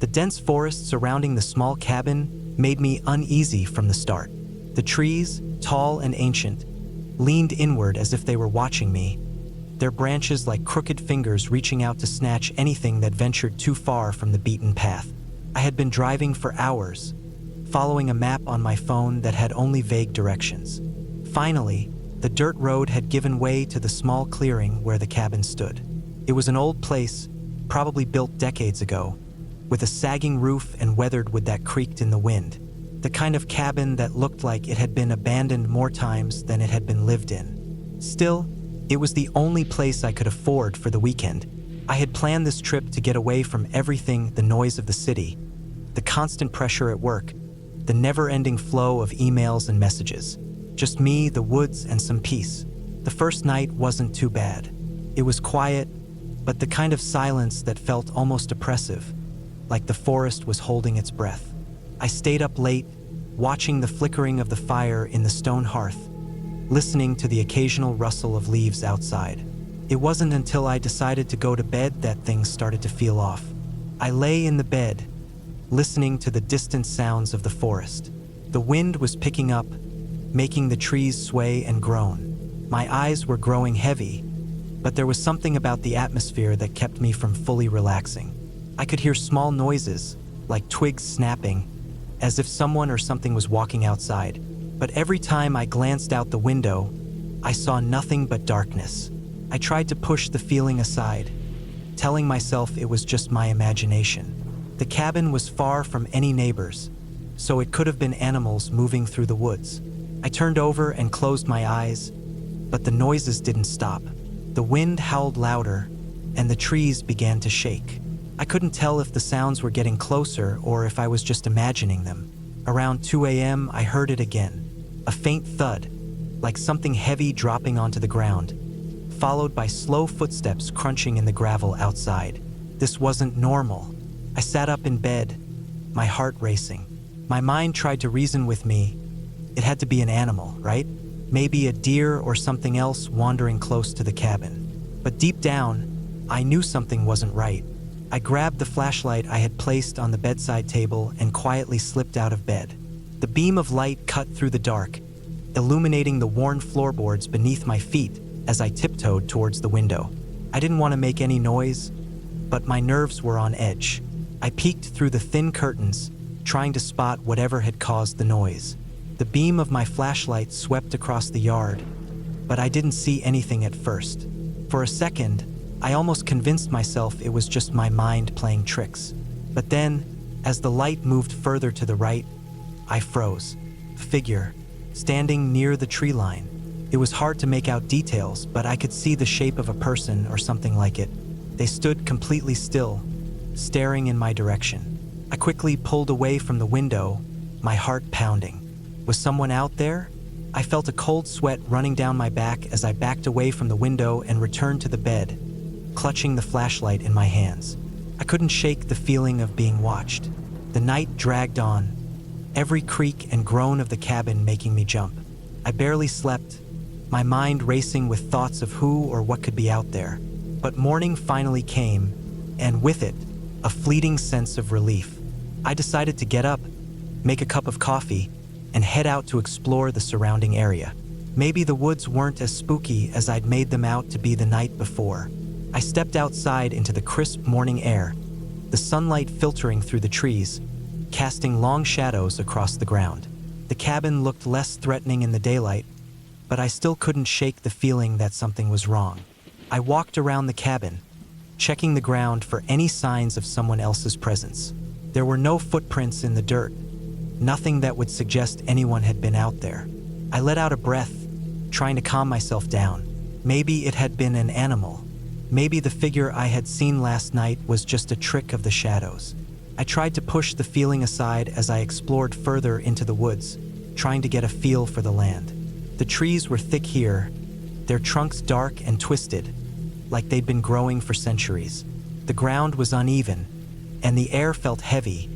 The dense forest surrounding the small cabin made me uneasy from the start. The trees, tall and ancient, leaned inward as if they were watching me, their branches like crooked fingers reaching out to snatch anything that ventured too far from the beaten path. I had been driving for hours, following a map on my phone that had only vague directions. Finally, the dirt road had given way to the small clearing where the cabin stood. It was an old place, probably built decades ago, with a sagging roof and weathered wood that creaked in the wind. The kind of cabin that looked like it had been abandoned more times than it had been lived in. Still, it was the only place I could afford for the weekend. I had planned this trip to get away from everything, the noise of the city, the constant pressure at work, the never-ending flow of emails and messages. Just me, the woods, and some peace. The first night wasn't too bad. It was quiet, but the kind of silence that felt almost oppressive, like the forest was holding its breath. I stayed up late, watching the flickering of the fire in the stone hearth, listening to the occasional rustle of leaves outside. It wasn't until I decided to go to bed that things started to feel off. I lay in the bed, listening to the distant sounds of the forest. The wind was picking up, making the trees sway and groan. My eyes were growing heavy, but there was something about the atmosphere that kept me from fully relaxing. I could hear small noises, like twigs snapping, as if someone or something was walking outside. But every time I glanced out the window, I saw nothing but darkness. I tried to push the feeling aside, telling myself it was just my imagination. The cabin was far from any neighbors, so it could have been animals moving through the woods. I turned over and closed my eyes, but the noises didn't stop. The wind howled louder, and the trees began to shake. I couldn't tell if the sounds were getting closer or if I was just imagining them. Around 2 a.m., I heard it again. A faint thud, like something heavy dropping onto the ground, followed by slow footsteps crunching in the gravel outside. This wasn't normal. I sat up in bed, my heart racing. My mind tried to reason with me. It had to be an animal, right? Maybe a deer or something else wandering close to the cabin. But deep down, I knew something wasn't right. I grabbed the flashlight I had placed on the bedside table and quietly slipped out of bed. The beam of light cut through the dark, illuminating the worn floorboards beneath my feet as I tiptoed towards the window. I didn't want to make any noise, but my nerves were on edge. I peeked through the thin curtains, trying to spot whatever had caused the noise. The beam of my flashlight swept across the yard, but I didn't see anything at first. For a second, I almost convinced myself it was just my mind playing tricks. But then, as the light moved further to the right, I froze. A figure, standing near the tree line. It was hard to make out details, but I could see the shape of a person or something like it. They stood completely still, staring in my direction. I quickly pulled away from the window, my heart pounding. Was someone out there? I felt a cold sweat running down my back as I backed away from the window and returned to the bed, clutching the flashlight in my hands. I couldn't shake the feeling of being watched. The night dragged on, every creak and groan of the cabin making me jump. I barely slept, my mind racing with thoughts of who or what could be out there. But morning finally came, and with it, a fleeting sense of relief. I decided to get up, make a cup of coffee, and head out to explore the surrounding area. Maybe the woods weren't as spooky as I'd made them out to be the night before. I stepped outside into the crisp morning air, the sunlight filtering through the trees, casting long shadows across the ground. The cabin looked less threatening in the daylight, but I still couldn't shake the feeling that something was wrong. I walked around the cabin, checking the ground for any signs of someone else's presence. There were no footprints in the dirt, nothing that would suggest anyone had been out there. I let out a breath, trying to calm myself down. Maybe it had been an animal. Maybe the figure I had seen last night was just a trick of the shadows. I tried to push the feeling aside as I explored further into the woods, trying to get a feel for the land. The trees were thick here, their trunks dark and twisted, like they'd been growing for centuries. The ground was uneven, and the air felt heavy,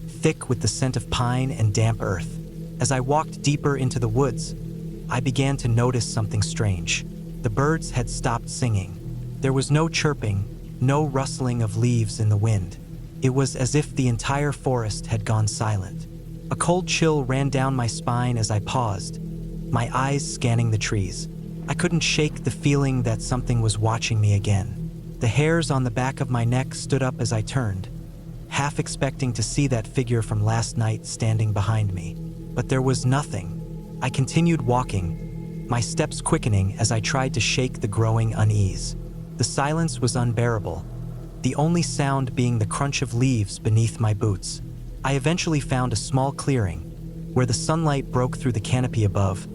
thick with the scent of pine and damp earth. As I walked deeper into the woods, I began to notice something strange. The birds had stopped singing. There was no chirping, no rustling of leaves in the wind. It was as if the entire forest had gone silent. A cold chill ran down my spine as I paused, my eyes scanning the trees. I couldn't shake the feeling that something was watching me again. The hairs on the back of my neck stood up as I turned, half expecting to see that figure from last night standing behind me. But there was nothing. I continued walking, my steps quickening as I tried to shake the growing unease. The silence was unbearable, the only sound being the crunch of leaves beneath my boots. I eventually found a small clearing, where the sunlight broke through the canopy above,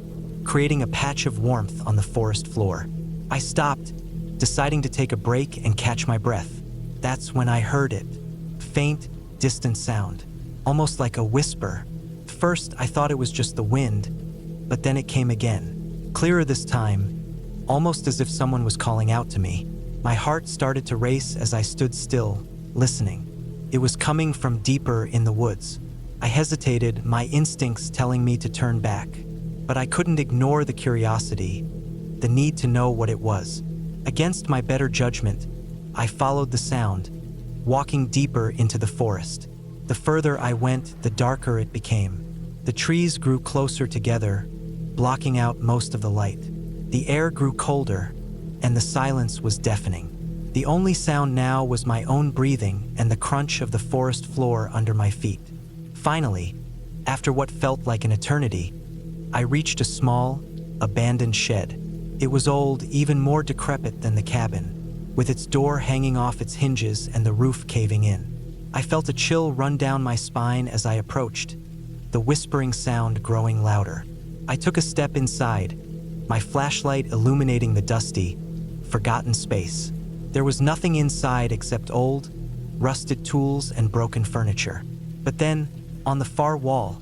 creating a patch of warmth on the forest floor. I stopped, deciding to take a break and catch my breath. That's when I heard it. Faint, distant sound, almost like a whisper. First, I thought it was just the wind, but then it came again, clearer this time, almost as if someone was calling out to me. My heart started to race as I stood still, listening. It was coming from deeper in the woods. I hesitated, my instincts telling me to turn back, but I couldn't ignore the curiosity, the need to know what it was. Against my better judgment, I followed the sound, walking deeper into the forest. The further I went, the darker it became. The trees grew closer together, blocking out most of the light. The air grew colder, and the silence was deafening. The only sound now was my own breathing and the crunch of the forest floor under my feet. Finally, after what felt like an eternity, I reached a small, abandoned shed. It was old, even more decrepit than the cabin, with its door hanging off its hinges and the roof caving in. I felt a chill run down my spine as I approached, the whispering sound growing louder. I took a step inside, my flashlight illuminating the dusty, forgotten space. There was nothing inside except old, rusted tools and broken furniture. But then, on the far wall,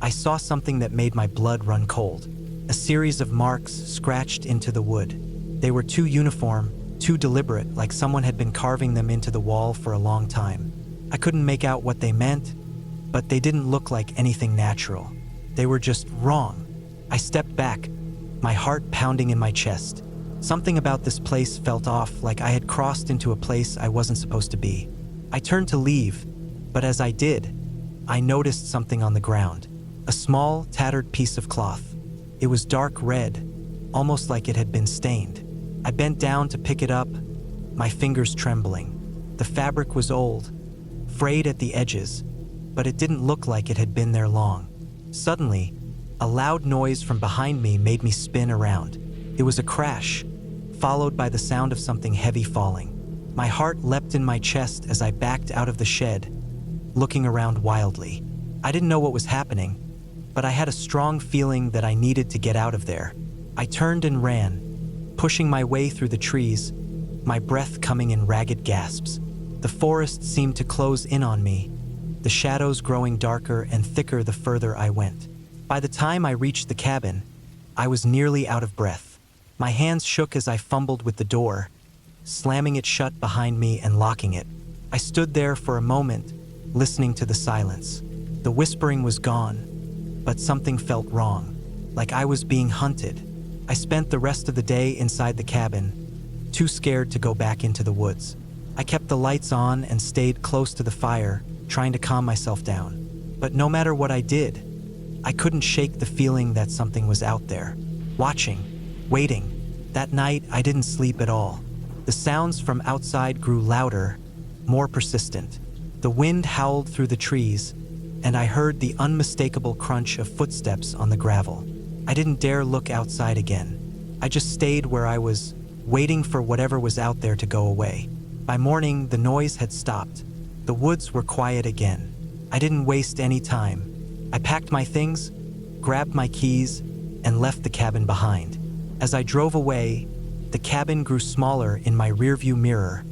I saw something that made my blood run cold. A series of marks scratched into the wood. They were too uniform, too deliberate, like someone had been carving them into the wall for a long time. I couldn't make out what they meant, but they didn't look like anything natural. They were just wrong. I stepped back, my heart pounding in my chest. Something about this place felt off, like I had crossed into a place I wasn't supposed to be. I turned to leave, but as I did, I noticed something on the ground. A small, tattered piece of cloth. It was dark red, almost like it had been stained. I bent down to pick it up, my fingers trembling. The fabric was old, frayed at the edges, but it didn't look like it had been there long. Suddenly, a loud noise from behind me made me spin around. It was a crash, followed by the sound of something heavy falling. My heart leapt in my chest as I backed out of the shed, looking around wildly. I didn't know what was happening, but I had a strong feeling that I needed to get out of there. I turned and ran, pushing my way through the trees, my breath coming in ragged gasps. The forest seemed to close in on me, the shadows growing darker and thicker the further I went. By the time I reached the cabin, I was nearly out of breath. My hands shook as I fumbled with the door, slamming it shut behind me and locking it. I stood there for a moment, listening to the silence. The whispering was gone, but something felt wrong, like I was being hunted. I spent the rest of the day inside the cabin, too scared to go back into the woods. I kept the lights on and stayed close to the fire, trying to calm myself down. But no matter what I did, I couldn't shake the feeling that something was out there, watching, waiting. That night, I didn't sleep at all. The sounds from outside grew louder, more persistent. The wind howled through the trees, and I heard the unmistakable crunch of footsteps on the gravel. I didn't dare look outside again. I just stayed where I was, waiting for whatever was out there to go away. By morning, the noise had stopped. The woods were quiet again. I didn't waste any time. I packed my things, grabbed my keys, and left the cabin behind. As I drove away, the cabin grew smaller in my rearview mirror,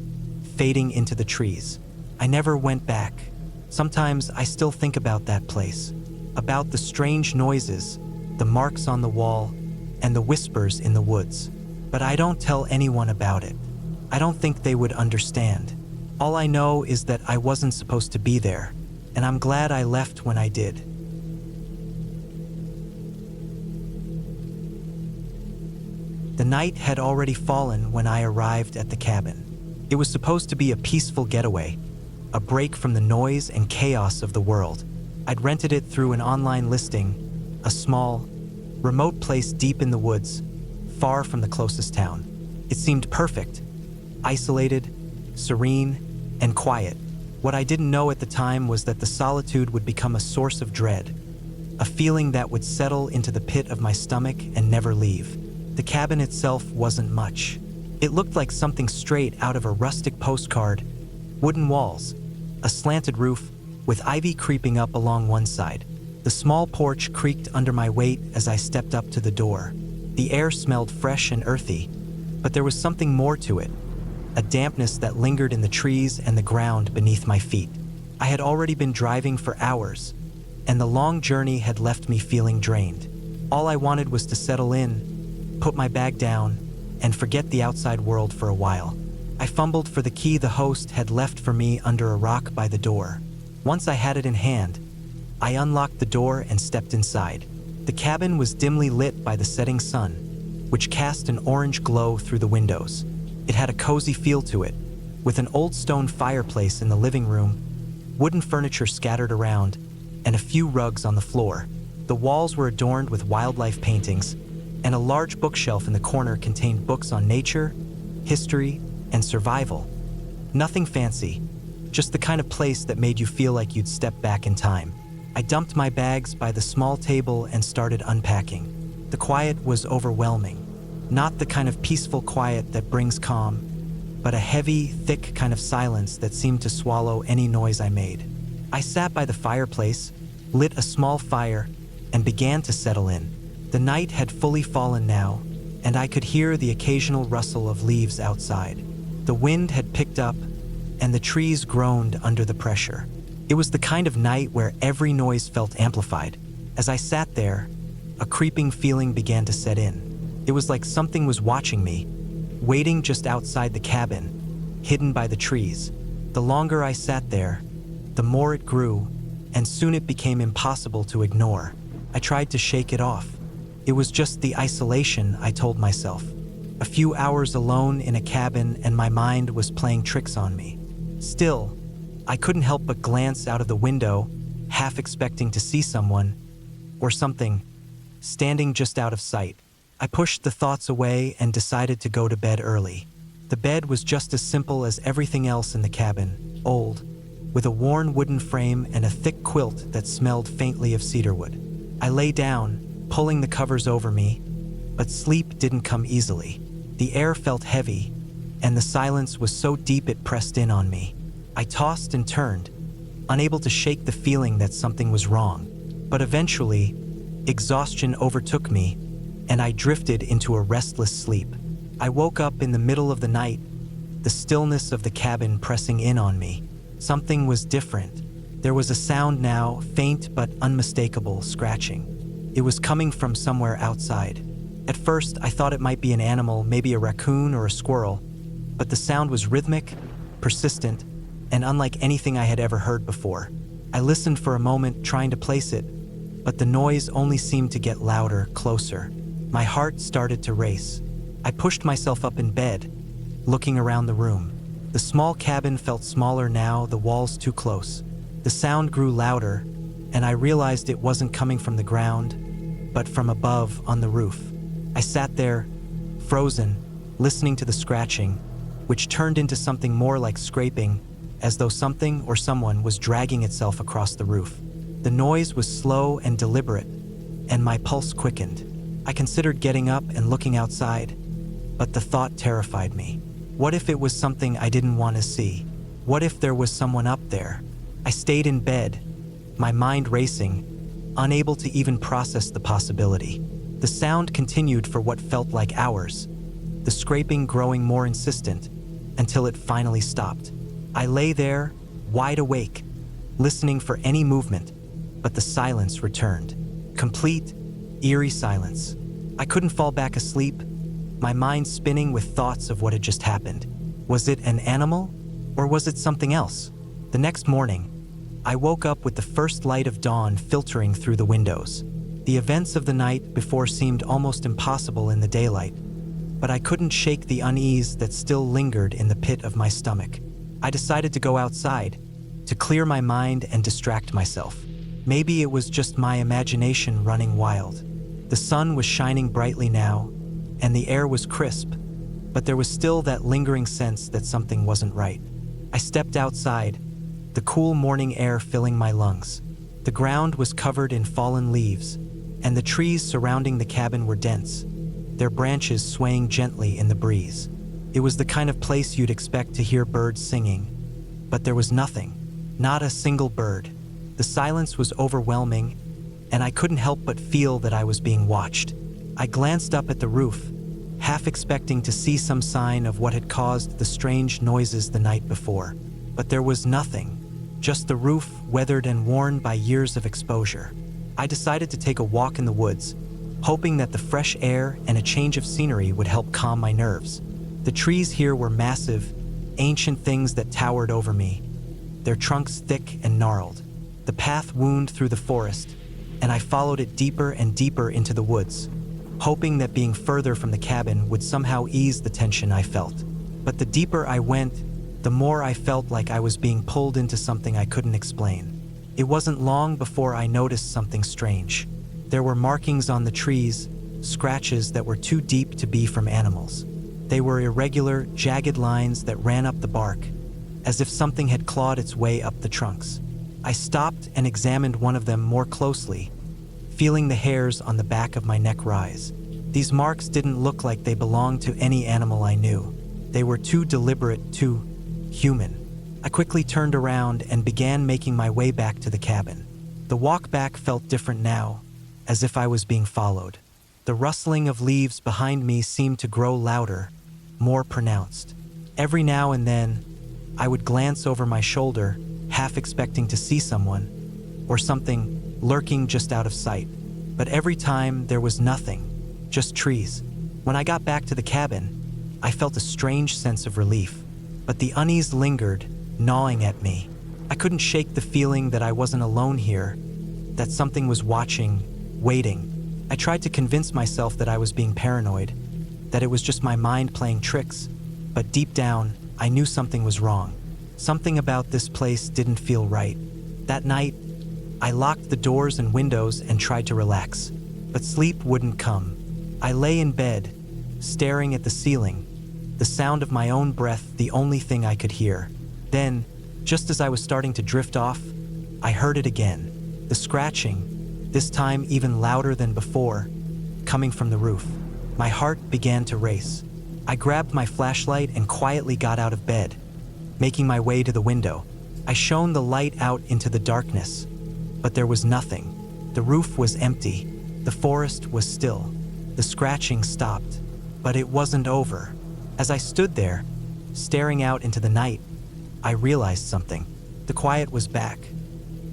fading into the trees. I never went back. Sometimes I still think about that place, about the strange noises, the marks on the wall, and the whispers in the woods. But I don't tell anyone about it. I don't think they would understand. All I know is that I wasn't supposed to be there, and I'm glad I left when I did. The night had already fallen when I arrived at the cabin. It was supposed to be a peaceful getaway, a break from the noise and chaos of the world. I'd rented it through an online listing, a small, remote place deep in the woods, far from the closest town. It seemed perfect, isolated, serene, and quiet. What I didn't know at the time was that the solitude would become a source of dread, a feeling that would settle into the pit of my stomach and never leave. The cabin itself wasn't much. It looked like something straight out of a rustic postcard: wooden walls, a slanted roof, with ivy creeping up along one side. The small porch creaked under my weight as I stepped up to the door. The air smelled fresh and earthy, but there was something more to it, a dampness that lingered in the trees and the ground beneath my feet. I had already been driving for hours, and the long journey had left me feeling drained. All I wanted was to settle in, put my bag down, and forget the outside world for a while. I fumbled for the key the host had left for me under a rock by the door. Once I had it in hand, I unlocked the door and stepped inside. The cabin was dimly lit by the setting sun, which cast an orange glow through the windows. It had a cozy feel to it, with an old stone fireplace in the living room, wooden furniture scattered around, and a few rugs on the floor. The walls were adorned with wildlife paintings, and a large bookshelf in the corner contained books on nature, history, and survival. Nothing fancy, just the kind of place that made you feel like you'd step back in time. I dumped my bags by the small table and started unpacking. The quiet was overwhelming. Not the kind of peaceful quiet that brings calm, but a heavy, thick kind of silence that seemed to swallow any noise I made. I sat by the fireplace, lit a small fire, and began to settle in. The night had fully fallen now, and I could hear the occasional rustle of leaves outside. The wind had picked up, and the trees groaned under the pressure. It was the kind of night where every noise felt amplified. As I sat there, a creeping feeling began to set in. It was like something was watching me, waiting just outside the cabin, hidden by the trees. The longer I sat there, the more it grew, and soon it became impossible to ignore. I tried to shake it off. It was just the isolation, I told myself. A few hours alone in a cabin and my mind was playing tricks on me. Still, I couldn't help but glance out of the window, half expecting to see someone, or something, standing just out of sight. I pushed the thoughts away and decided to go to bed early. The bed was just as simple as everything else in the cabin, old, with a worn wooden frame and a thick quilt that smelled faintly of cedarwood. I lay down, pulling the covers over me, but sleep didn't come easily. The air felt heavy, and the silence was so deep it pressed in on me. I tossed and turned, unable to shake the feeling that something was wrong. But eventually, exhaustion overtook me, and I drifted into a restless sleep. I woke up in the middle of the night, the stillness of the cabin pressing in on me. Something was different. There was a sound now, faint but unmistakable, scratching. It was coming from somewhere outside. At first, I thought it might be an animal, maybe a raccoon or a squirrel, but the sound was rhythmic, persistent, and unlike anything I had ever heard before. I listened for a moment, trying to place it, but the noise only seemed to get louder, closer. My heart started to race. I pushed myself up in bed, looking around the room. The small cabin felt smaller now, the walls too close. The sound grew louder, and I realized it wasn't coming from the ground, but from above on the roof. I sat there, frozen, listening to the scratching, which turned into something more like scraping, as though something or someone was dragging itself across the roof. The noise was slow and deliberate, and my pulse quickened. I considered getting up and looking outside, but the thought terrified me. What if it was something I didn't want to see? What if there was someone up there? I stayed in bed, my mind racing, unable to even process the possibility. The sound continued for what felt like hours, the scraping growing more insistent, until it finally stopped. I lay there, wide awake, listening for any movement, but the silence returned. Complete, eerie silence. I couldn't fall back asleep, my mind spinning with thoughts of what had just happened. Was it an animal, or was it something else? The next morning, I woke up with the first light of dawn filtering through the windows. The events of the night before seemed almost impossible in the daylight, but I couldn't shake the unease that still lingered in the pit of my stomach. I decided to go outside, to clear my mind and distract myself. Maybe it was just my imagination running wild. The sun was shining brightly now, and the air was crisp, but there was still that lingering sense that something wasn't right. I stepped outside, the cool morning air filling my lungs. The ground was covered in fallen leaves, and the trees surrounding the cabin were dense, their branches swaying gently in the breeze. It was the kind of place you'd expect to hear birds singing, but there was nothing, not a single bird. The silence was overwhelming, and I couldn't help but feel that I was being watched. I glanced up at the roof, half expecting to see some sign of what had caused the strange noises the night before. But there was nothing, just the roof weathered and worn by years of exposure. I decided to take a walk in the woods, hoping that the fresh air and a change of scenery would help calm my nerves. The trees here were massive, ancient things that towered over me, their trunks thick and gnarled. The path wound through the forest, and I followed it deeper and deeper into the woods, hoping that being further from the cabin would somehow ease the tension I felt. But the deeper I went, the more I felt like I was being pulled into something I couldn't explain. It wasn't long before I noticed something strange. There were markings on the trees, scratches that were too deep to be from animals. They were irregular, jagged lines that ran up the bark, as if something had clawed its way up the trunks. I stopped and examined one of them more closely, feeling the hairs on the back of my neck rise. These marks didn't look like they belonged to any animal I knew. They were too deliberate, too human. I quickly turned around and began making my way back to the cabin. The walk back felt different now, as if I was being followed. The rustling of leaves behind me seemed to grow louder, more pronounced. Every now and then, I would glance over my shoulder, half expecting to see someone or something lurking just out of sight. But every time there was nothing, just trees. When I got back to the cabin, I felt a strange sense of relief, but the unease lingered, gnawing at me. I couldn't shake the feeling that I wasn't alone here, that something was watching, waiting. I tried to convince myself that I was being paranoid, that it was just my mind playing tricks, but deep down, I knew something was wrong. Something about this place didn't feel right. That night, I locked the doors and windows and tried to relax, but sleep wouldn't come. I lay in bed, staring at the ceiling, the sound of my own breath the only thing I could hear. Then, just as I was starting to drift off, I heard it again. The scratching, this time even louder than before, coming from the roof. My heart began to race. I grabbed my flashlight and quietly got out of bed. Making my way to the window, I shone the light out into the darkness, but there was nothing. The roof was empty. The forest was still. The scratching stopped, but it wasn't over. As I stood there, staring out into the night, I realized something. The quiet was back,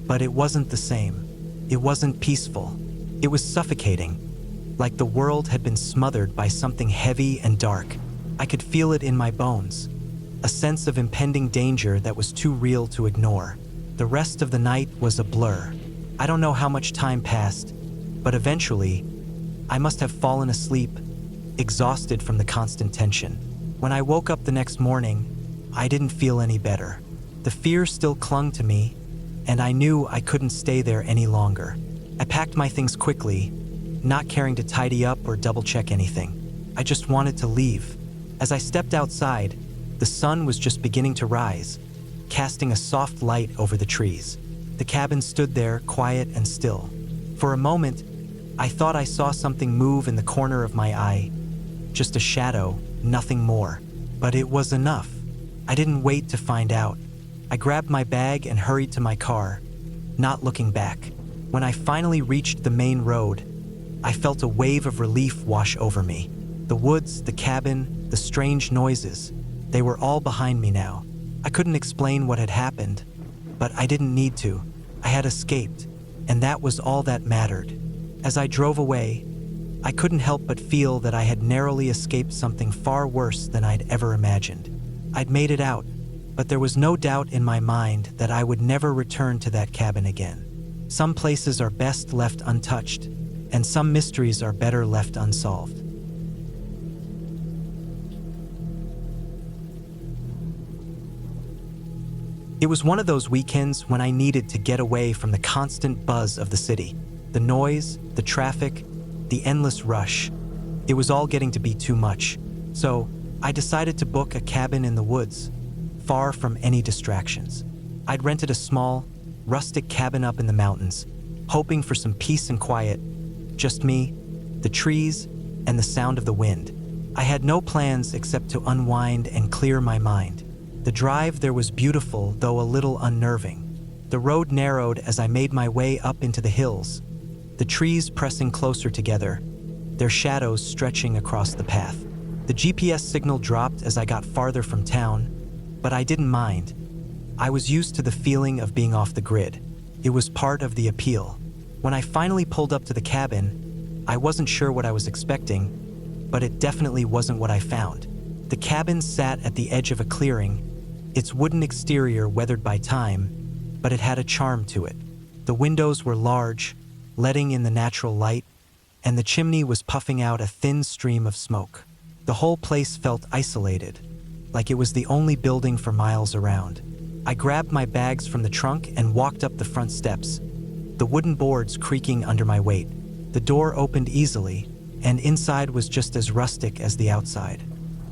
but it wasn't the same. It wasn't peaceful. It was suffocating, like the world had been smothered by something heavy and dark. I could feel it in my bones, a sense of impending danger that was too real to ignore. The rest of the night was a blur. I don't know how much time passed, but eventually, I must have fallen asleep, exhausted from the constant tension. When I woke up the next morning, I didn't feel any better. The fear still clung to me, and I knew I couldn't stay there any longer. I packed my things quickly, not caring to tidy up or double-check anything. I just wanted to leave. As I stepped outside, the sun was just beginning to rise, casting a soft light over the trees. The cabin stood there, quiet and still. For a moment, I thought I saw something move in the corner of my eye. Just a shadow, nothing more. But it was enough. I didn't wait to find out. I grabbed my bag and hurried to my car, not looking back. When I finally reached the main road, I felt a wave of relief wash over me. The woods, the cabin, the strange noises, they were all behind me now. I couldn't explain what had happened, but I didn't need to. I had escaped, and that was all that mattered. As I drove away, I couldn't help but feel that I had narrowly escaped something far worse than I'd ever imagined. I'd made it out, but there was no doubt in my mind that I would never return to that cabin again. Some places are best left untouched, and some mysteries are better left unsolved. It was one of those weekends when I needed to get away from the constant buzz of the city. The noise, the traffic, the endless rush. It was all getting to be too much. So, I decided to book a cabin in the woods, far from any distractions. I'd rented a small, rustic cabin up in the mountains, hoping for some peace and quiet. Just me, the trees, and the sound of the wind. I had no plans except to unwind and clear my mind. The drive there was beautiful, though a little unnerving. The road narrowed as I made my way up into the hills, the trees pressing closer together, their shadows stretching across the path. The GPS signal dropped as I got farther from town, but I didn't mind. I was used to the feeling of being off the grid. It was part of the appeal. When I finally pulled up to the cabin, I wasn't sure what I was expecting, but it definitely wasn't what I found. The cabin sat at the edge of a clearing, its wooden exterior weathered by time, but it had a charm to it. The windows were large, letting in the natural light, and the chimney was puffing out a thin stream of smoke. The whole place felt isolated, like it was the only building for miles around. I grabbed my bags from the trunk and walked up the front steps, the wooden boards creaking under my weight. The door opened easily, and inside was just as rustic as the outside.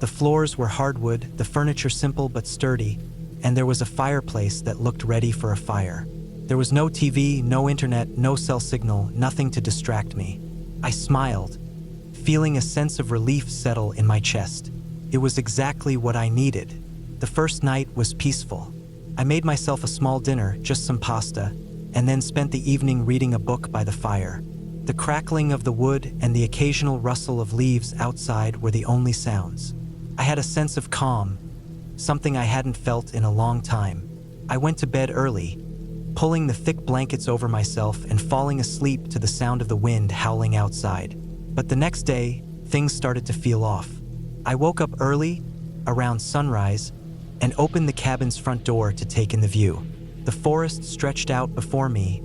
The floors were hardwood, the furniture simple but sturdy, and there was a fireplace that looked ready for a fire. There was no TV, no internet, no cell signal, nothing to distract me. I smiled, feeling a sense of relief settle in my chest. It was exactly what I needed. The first night was peaceful. I made myself a small dinner, just some pasta, and then spent the evening reading a book by the fire. The crackling of the wood and the occasional rustle of leaves outside were the only sounds. I had a sense of calm, something I hadn't felt in a long time. I went to bed early, pulling the thick blankets over myself and falling asleep to the sound of the wind howling outside. But the next day, things started to feel off. I woke up early, around sunrise, and opened the cabin's front door to take in the view. The forest stretched out before me,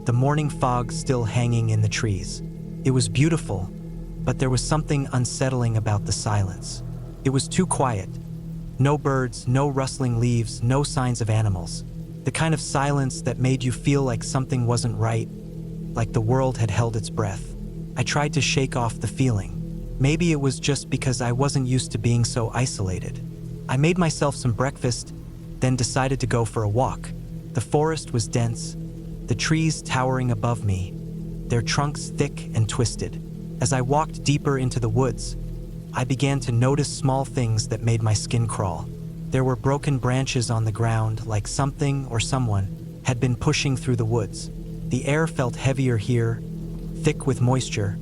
the morning fog still hanging in the trees. It was beautiful, but there was something unsettling about the silence. It was too quiet. No birds, no rustling leaves, no signs of animals. The kind of silence that made you feel like something wasn't right, like the world had held its breath. I tried to shake off the feeling. Maybe it was just because I wasn't used to being so isolated. I made myself some breakfast, then decided to go for a walk. The forest was dense, the trees towering above me, their trunks thick and twisted. As I walked deeper into the woods, I began to notice small things that made my skin crawl. There were broken branches on the ground, like something or someone had been pushing through the woods. The air felt heavier here, thick with moisture,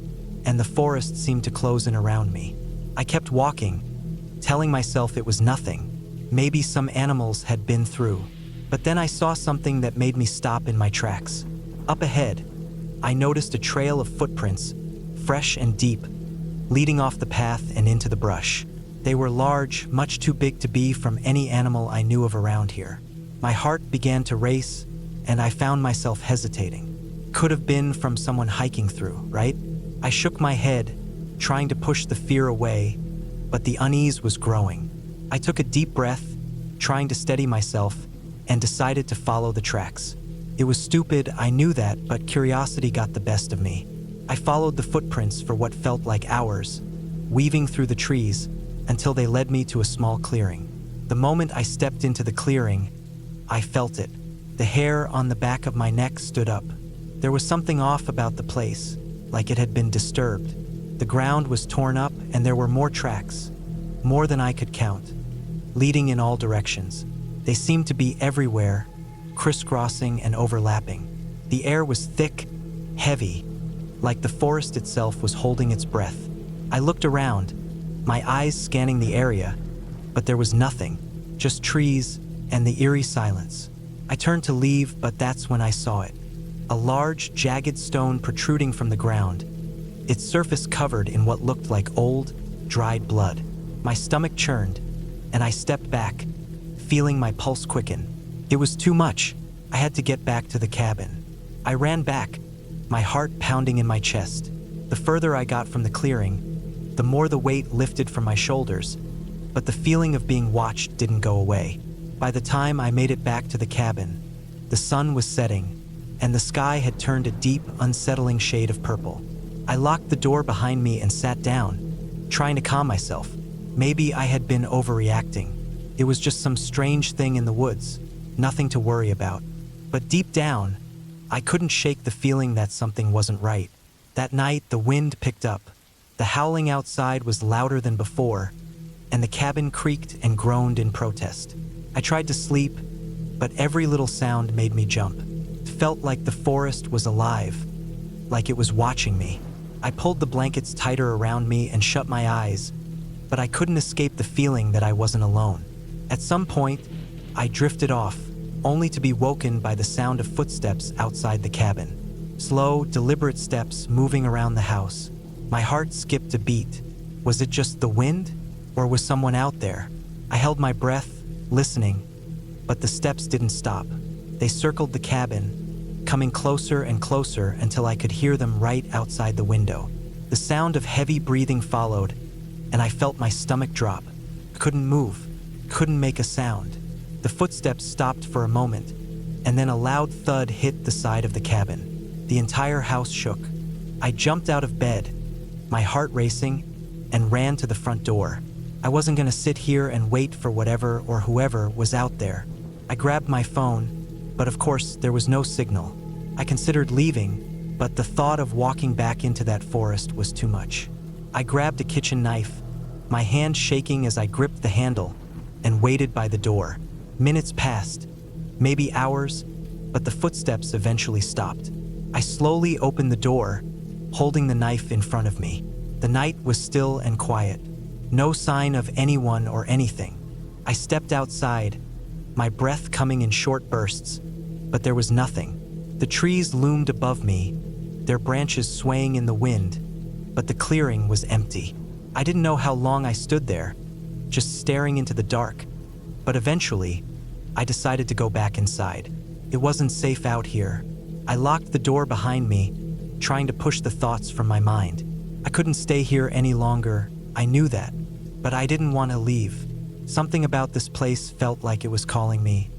and the forest seemed to close in around me. I kept walking, telling myself it was nothing. Maybe some animals had been through. But then I saw something that made me stop in my tracks. Up ahead, I noticed a trail of footprints, fresh and deep, leading off the path and into the brush. They were large, much too big to be from any animal I knew of around here. My heart began to race, and I found myself hesitating. Could have been from someone hiking through, right? I shook my head, trying to push the fear away, but the unease was growing. I took a deep breath, trying to steady myself, and decided to follow the tracks. It was stupid, I knew that, but curiosity got the best of me. I followed the footprints for what felt like hours, weaving through the trees until they led me to a small clearing. The moment I stepped into the clearing, I felt it. The hair on the back of my neck stood up. There was something off about the place, like it had been disturbed. The ground was torn up and there were more tracks, more than I could count, leading in all directions. They seemed to be everywhere, crisscrossing and overlapping. The air was thick, heavy, like the forest itself was holding its breath. I looked around, my eyes scanning the area, but there was nothing, just trees and the eerie silence. I turned to leave, but that's when I saw it. A large, jagged stone protruding from the ground, its surface covered in what looked like old, dried blood. My stomach churned, and I stepped back, feeling my pulse quicken. It was too much. I had to get back to the cabin. I ran back, my heart pounding in my chest. The further I got from the clearing, the more the weight lifted from my shoulders, but the feeling of being watched didn't go away. By the time I made it back to the cabin, the sun was setting, and the sky had turned a deep, unsettling shade of purple. I locked the door behind me and sat down, trying to calm myself. Maybe I had been overreacting. It was just some strange thing in the woods, nothing to worry about. But deep down, I couldn't shake the feeling that something wasn't right. That night, the wind picked up. The howling outside was louder than before, and the cabin creaked and groaned in protest. I tried to sleep, but every little sound made me jump. It felt like the forest was alive, like it was watching me. I pulled the blankets tighter around me and shut my eyes, but I couldn't escape the feeling that I wasn't alone. At some point, I drifted off, only to be woken by the sound of footsteps outside the cabin. Slow, deliberate steps moving around the house. My heart skipped a beat. Was it just the wind, or was someone out there? I held my breath, listening, but the steps didn't stop. They circled the cabin, coming closer and closer until I could hear them right outside the window. The sound of heavy breathing followed, and I felt my stomach drop. I couldn't move, couldn't make a sound. The footsteps stopped for a moment, and then a loud thud hit the side of the cabin. The entire house shook. I jumped out of bed, my heart racing, and ran to the front door. I wasn't going to sit here and wait for whatever or whoever was out there. I grabbed my phone, but of course there was no signal. I considered leaving, but the thought of walking back into that forest was too much. I grabbed a kitchen knife, my hand shaking as I gripped the handle, and waited by the door. Minutes passed, maybe hours, but the footsteps eventually stopped. I slowly opened the door, holding the knife in front of me. The night was still and quiet. No sign of anyone or anything. I stepped outside, my breath coming in short bursts, but there was nothing. The trees loomed above me, their branches swaying in the wind, but the clearing was empty. I didn't know how long I stood there, just staring into the dark, but eventually, I decided to go back inside. It wasn't safe out here. I locked the door behind me, trying to push the thoughts from my mind. I couldn't stay here any longer, I knew that, but I didn't want to leave. Something about this place felt like it was calling me,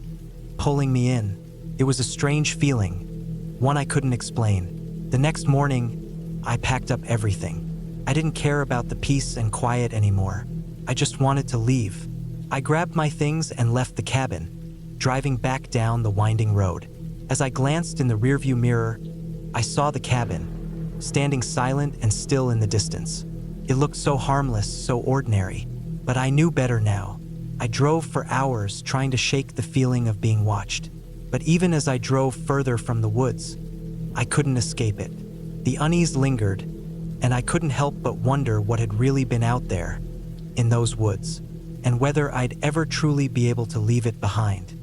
pulling me in. It was a strange feeling, one I couldn't explain. The next morning, I packed up everything. I didn't care about the peace and quiet anymore. I just wanted to leave. I grabbed my things and left the cabin, driving back down the winding road. As I glanced in the rearview mirror, I saw the cabin, standing silent and still in the distance. It looked so harmless, so ordinary, but I knew better now. I drove for hours trying to shake the feeling of being watched. But even as I drove further from the woods, I couldn't escape it. The unease lingered, and I couldn't help but wonder what had really been out there, in those woods, and whether I'd ever truly be able to leave it behind.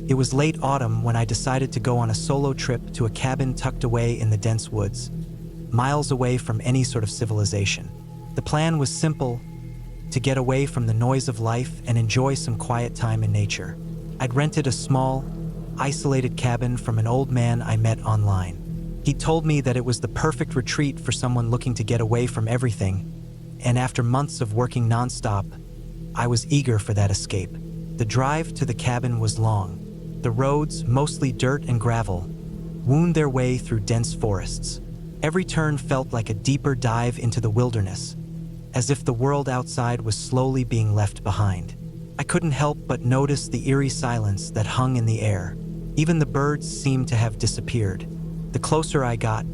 It was late autumn when I decided to go on a solo trip to a cabin tucked away in the dense woods, miles away from any sort of civilization. The plan was simple: to get away from the noise of life and enjoy some quiet time in nature. I'd rented a small, isolated cabin from an old man I met online. He told me that it was the perfect retreat for someone looking to get away from everything, and after months of working nonstop, I was eager for that escape. The drive to the cabin was long. The roads, mostly dirt and gravel, wound their way through dense forests. Every turn felt like a deeper dive into the wilderness, as if the world outside was slowly being left behind. I couldn't help but notice the eerie silence that hung in the air. Even the birds seemed to have disappeared. The closer I got,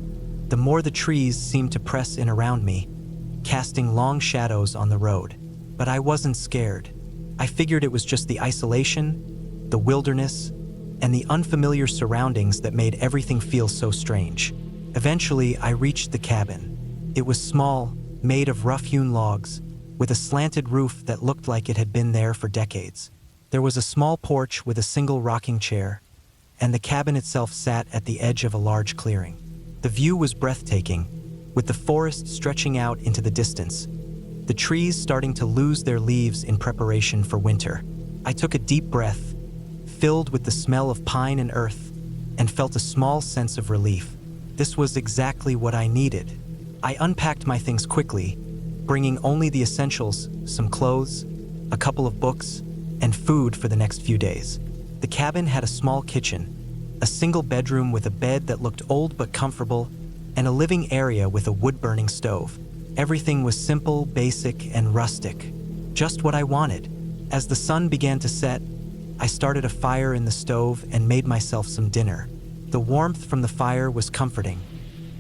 the more the trees seemed to press in around me, casting long shadows on the road. But I wasn't scared. I figured it was just the isolation, the wilderness, and the unfamiliar surroundings that made everything feel so strange. Eventually, I reached the cabin. It was small, made of rough-hewn logs, with a slanted roof that looked like it had been there for decades. There was a small porch with a single rocking chair, and the cabin itself sat at the edge of a large clearing. The view was breathtaking, with the forest stretching out into the distance, the trees starting to lose their leaves in preparation for winter. I took a deep breath, filled with the smell of pine and earth, and felt a small sense of relief. This was exactly what I needed. I unpacked my things quickly, bringing only the essentials, some clothes, a couple of books, and food for the next few days. The cabin had a small kitchen, a single bedroom with a bed that looked old but comfortable, and a living area with a wood-burning stove. Everything was simple, basic, and rustic. Just what I wanted. As the sun began to set, I started a fire in the stove and made myself some dinner. The warmth from the fire was comforting,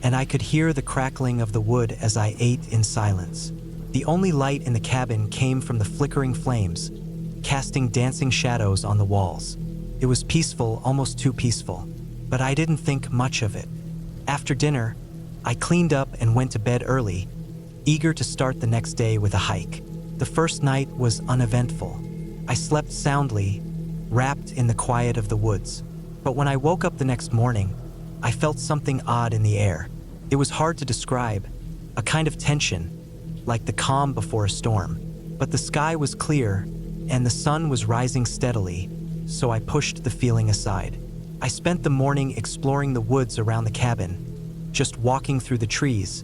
and I could hear the crackling of the wood as I ate in silence. The only light in the cabin came from the flickering flames, casting dancing shadows on the walls. It was peaceful, almost too peaceful, but I didn't think much of it. After dinner, I cleaned up and went to bed early, eager to start the next day with a hike. The first night was uneventful. I slept soundly, wrapped in the quiet of the woods. But when I woke up the next morning, I felt something odd in the air. It was hard to describe, a kind of tension, like the calm before a storm. But the sky was clear, and the sun was rising steadily, so I pushed the feeling aside. I spent the morning exploring the woods around the cabin, just walking through the trees,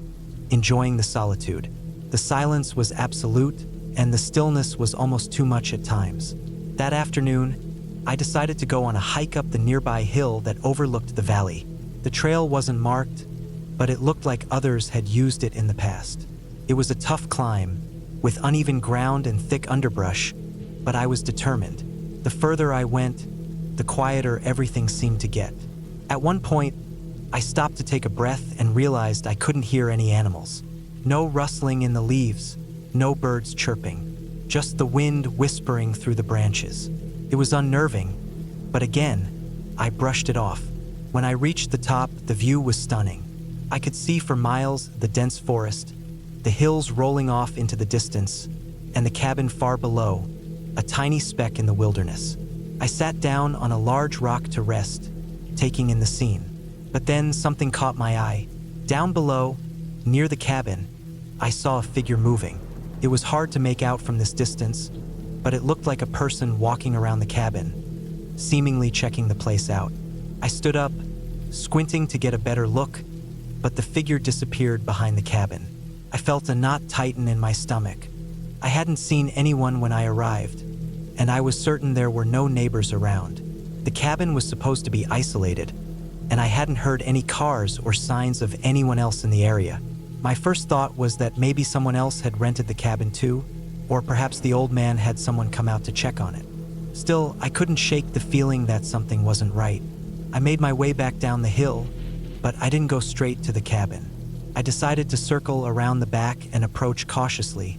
enjoying the solitude. The silence was absolute, and the stillness was almost too much at times. That afternoon, I decided to go on a hike up the nearby hill that overlooked the valley. The trail wasn't marked, but it looked like others had used it in the past. It was a tough climb, with uneven ground and thick underbrush, but I was determined. The further I went, the quieter everything seemed to get. At one point, I stopped to take a breath and realized I couldn't hear any animals. No rustling in the leaves, no birds chirping, just the wind whispering through the branches. It was unnerving, but again, I brushed it off. When I reached the top, the view was stunning. I could see for miles the dense forest, the hills rolling off into the distance, and the cabin far below, a tiny speck in the wilderness. I sat down on a large rock to rest, taking in the scene. But then something caught my eye. Down below, near the cabin, I saw a figure moving. It was hard to make out from this distance, but it looked like a person walking around the cabin, seemingly checking the place out. I stood up, squinting to get a better look, but the figure disappeared behind the cabin. I felt a knot tighten in my stomach. I hadn't seen anyone when I arrived, and I was certain there were no neighbors around. The cabin was supposed to be isolated, and I hadn't heard any cars or signs of anyone else in the area. My first thought was that maybe someone else had rented the cabin too, or perhaps the old man had someone come out to check on it. Still, I couldn't shake the feeling that something wasn't right. I made my way back down the hill, but I didn't go straight to the cabin. I decided to circle around the back and approach cautiously,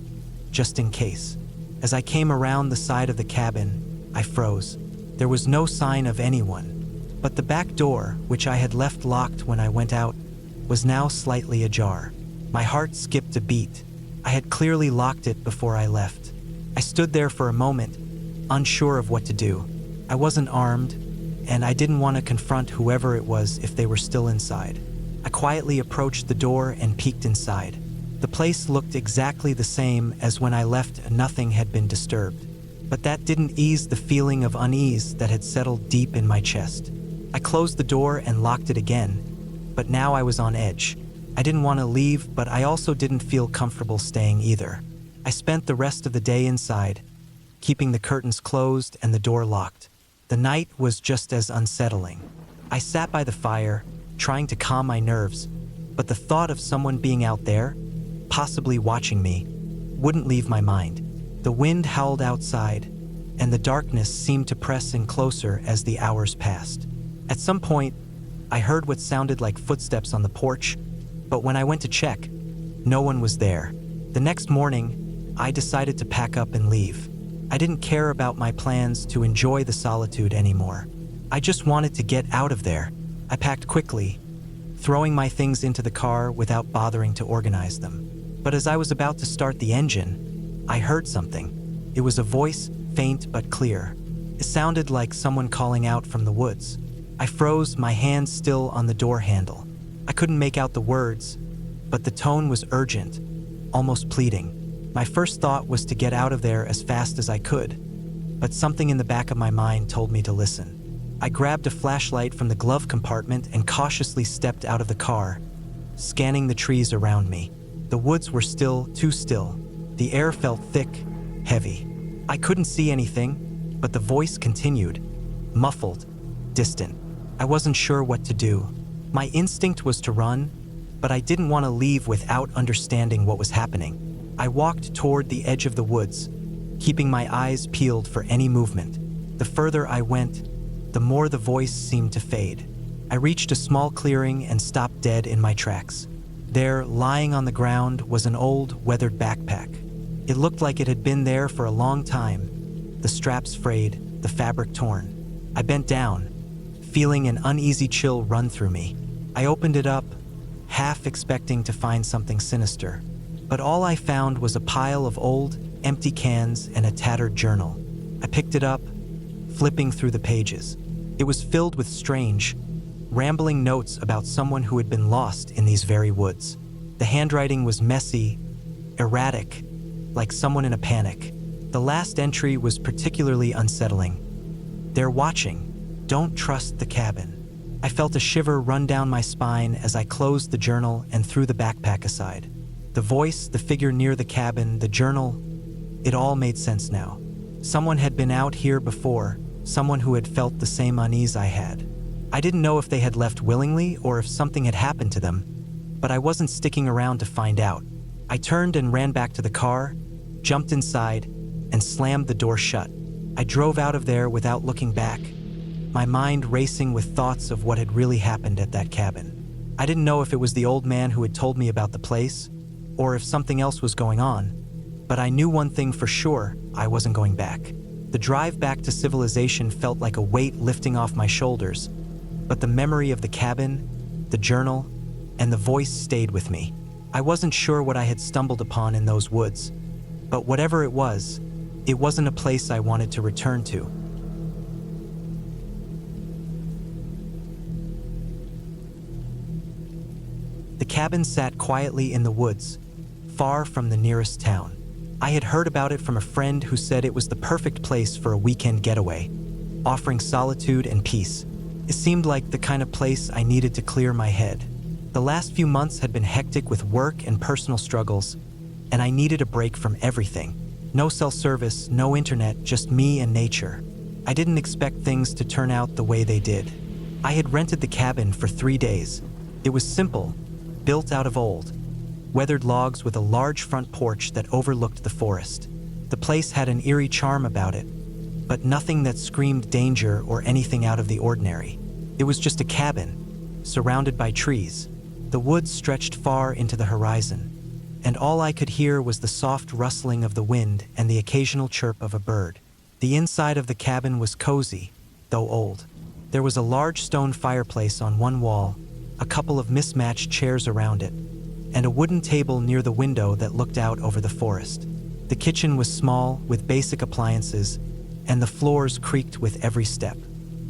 just in case. As I came around the side of the cabin, I froze. There was no sign of anyone, but the back door, which I had left locked when I went out, was now slightly ajar. My heart skipped a beat. I had clearly locked it before I left. I stood there for a moment, unsure of what to do. I wasn't armed, and I didn't want to confront whoever it was if they were still inside. I quietly approached the door and peeked inside. The place looked exactly the same as when I left, and nothing had been disturbed. But that didn't ease the feeling of unease that had settled deep in my chest. I closed the door and locked it again, but now I was on edge. I didn't want to leave, but I also didn't feel comfortable staying either. I spent the rest of the day inside, keeping the curtains closed and the door locked. The night was just as unsettling. I sat by the fire, trying to calm my nerves, but the thought of someone being out there, possibly watching me, wouldn't leave my mind. The wind howled outside, and the darkness seemed to press in closer as the hours passed. At some point, I heard what sounded like footsteps on the porch, but when I went to check, no one was there. The next morning, I decided to pack up and leave. I didn't care about my plans to enjoy the solitude anymore. I just wanted to get out of there. I packed quickly, throwing my things into the car without bothering to organize them. But as I was about to start the engine, I heard something. It was a voice, faint but clear. It sounded like someone calling out from the woods. I froze, my hand still on the door handle. I couldn't make out the words, but the tone was urgent, almost pleading. My first thought was to get out of there as fast as I could, but something in the back of my mind told me to listen. I grabbed a flashlight from the glove compartment and cautiously stepped out of the car, scanning the trees around me. The woods were still, too still. The air felt thick, heavy. I couldn't see anything, but the voice continued, muffled, distant. I wasn't sure what to do. My instinct was to run, but I didn't want to leave without understanding what was happening. I walked toward the edge of the woods, keeping my eyes peeled for any movement. The further I went, the more the voice seemed to fade. I reached a small clearing and stopped dead in my tracks. There, lying on the ground, was an old, weathered backpack. It looked like it had been there for a long time, the straps frayed, the fabric torn. I bent down, feeling an uneasy chill run through me. I opened it up, half expecting to find something sinister. But all I found was a pile of old, empty cans and a tattered journal. I picked it up, flipping through the pages. It was filled with strange, rambling notes about someone who had been lost in these very woods. The handwriting was messy, erratic, like someone in a panic. The last entry was particularly unsettling. "They're watching. Don't trust the cabin." I felt a shiver run down my spine as I closed the journal and threw the backpack aside. The voice, the figure near the cabin, the journal, it all made sense now. Someone had been out here before, someone who had felt the same unease I had. I didn't know if they had left willingly or if something had happened to them, but I wasn't sticking around to find out. I turned and ran back to the car, jumped inside, and slammed the door shut. I drove out of there without looking back, my mind racing with thoughts of what had really happened at that cabin. I didn't know if it was the old man who had told me about the place, or if something else was going on, but I knew one thing for sure: I wasn't going back. The drive back to civilization felt like a weight lifting off my shoulders, but the memory of the cabin, the journal, and the voice stayed with me. I wasn't sure what I had stumbled upon in those woods, but whatever it wasn't a place I wanted to return to. The cabin sat quietly in the woods, far from the nearest town. I had heard about it from a friend who said it was the perfect place for a weekend getaway, offering solitude and peace. It seemed like the kind of place I needed to clear my head. The last few months had been hectic with work and personal struggles, and I needed a break from everything. No cell service, no internet, just me and nature. I didn't expect things to turn out the way they did. I had rented the cabin for 3 days. It was simple, built out of old, weathered logs with a large front porch that overlooked the forest. The place had an eerie charm about it, but nothing that screamed danger or anything out of the ordinary. It was just a cabin, surrounded by trees. The woods stretched far into the horizon, and all I could hear was the soft rustling of the wind and the occasional chirp of a bird. The inside of the cabin was cozy, though old. There was a large stone fireplace on one wall, a couple of mismatched chairs around it, and a wooden table near the window that looked out over the forest. The kitchen was small, with basic appliances, and the floors creaked with every step.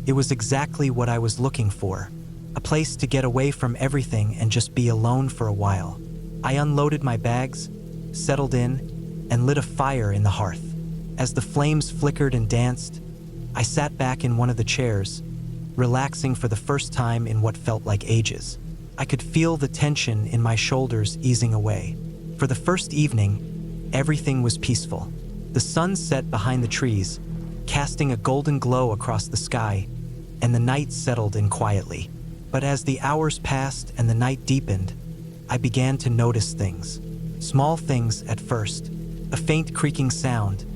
It was exactly what I was looking for, a place to get away from everything and just be alone for a while. I unloaded my bags, settled in, and lit a fire in the hearth. As the flames flickered and danced, I sat back in one of the chairs, relaxing for the first time in what felt like ages. I could feel the tension in my shoulders easing away. For the first evening, everything was peaceful. The sun set behind the trees, casting a golden glow across the sky, and the night settled in quietly. But as the hours passed and the night deepened, I began to notice things. Small things at first. A faint creaking sound,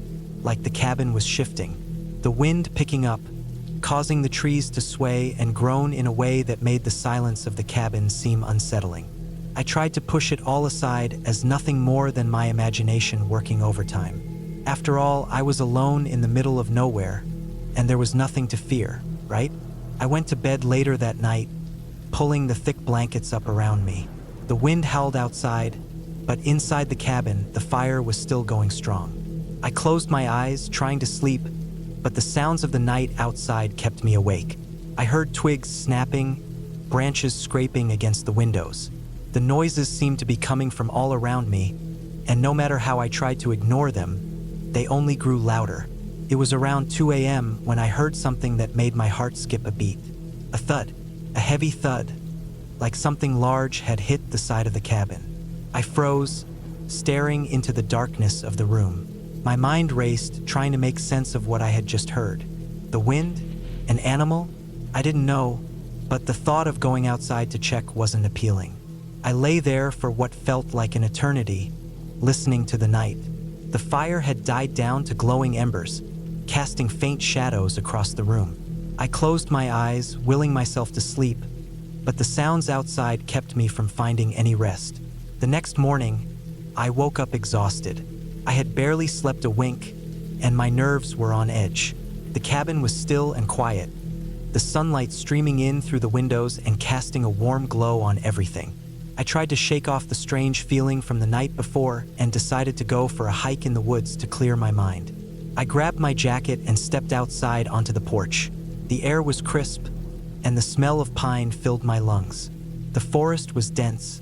like the cabin was shifting. The wind picking up, causing the trees to sway and groan in a way that made the silence of the cabin seem unsettling. I tried to push it all aside as nothing more than my imagination working overtime. After all, I was alone in the middle of nowhere, and there was nothing to fear, right? I went to bed later that night, pulling the thick blankets up around me. The wind howled outside, but inside the cabin, the fire was still going strong. I closed my eyes, trying to sleep, but the sounds of the night outside kept me awake. I heard twigs snapping, branches scraping against the windows. The noises seemed to be coming from all around me, and no matter how I tried to ignore them, they only grew louder. It was around 2 a.m. when I heard something that made my heart skip a beat. A thud, a heavy thud, like something large had hit the side of the cabin. I froze, staring into the darkness of the room. My mind raced, trying to make sense of what I had just heard. The wind? An animal? I didn't know, but the thought of going outside to check wasn't appealing. I lay there for what felt like an eternity, listening to the night. The fire had died down to glowing embers, casting faint shadows across the room. I closed my eyes, willing myself to sleep, but the sounds outside kept me from finding any rest. The next morning, I woke up exhausted. I had barely slept a wink, and my nerves were on edge. The cabin was still and quiet, the sunlight streaming in through the windows and casting a warm glow on everything. I tried to shake off the strange feeling from the night before and decided to go for a hike in the woods to clear my mind. I grabbed my jacket and stepped outside onto the porch. The air was crisp, and the smell of pine filled my lungs. The forest was dense,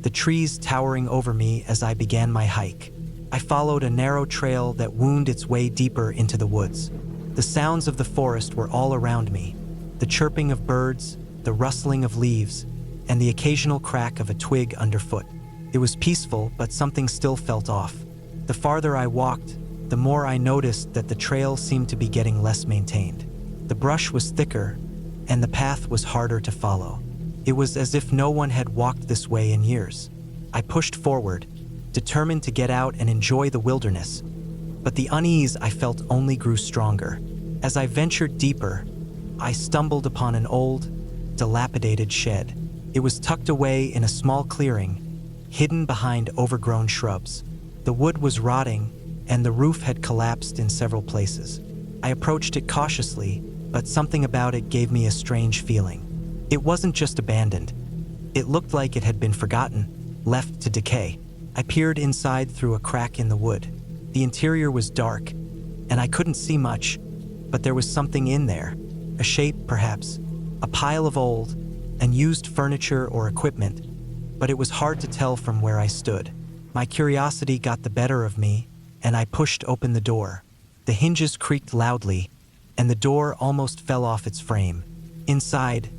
the trees towering over me as I began my hike. I followed a narrow trail that wound its way deeper into the woods. The sounds of the forest were all around me, the chirping of birds, the rustling of leaves, and the occasional crack of a twig underfoot. It was peaceful, but something still felt off. The farther I walked, the more I noticed that the trail seemed to be getting less maintained. The brush was thicker, and the path was harder to follow. It was as if no one had walked this way in years. I pushed forward, determined to get out and enjoy the wilderness, but the unease I felt only grew stronger. As I ventured deeper, I stumbled upon an old, dilapidated shed. It was tucked away in a small clearing, hidden behind overgrown shrubs. The wood was rotting, and the roof had collapsed in several places. I approached it cautiously, but something about it gave me a strange feeling. It wasn't just abandoned. It looked like it had been forgotten, left to decay. I peered inside through a crack in the wood. The interior was dark, and I couldn't see much, but there was something in there. A shape, perhaps, a pile of old, unused furniture or equipment, but it was hard to tell from where I stood. My curiosity got the better of me, and I pushed open the door. The hinges creaked loudly, and the door almost fell off its frame. Inside,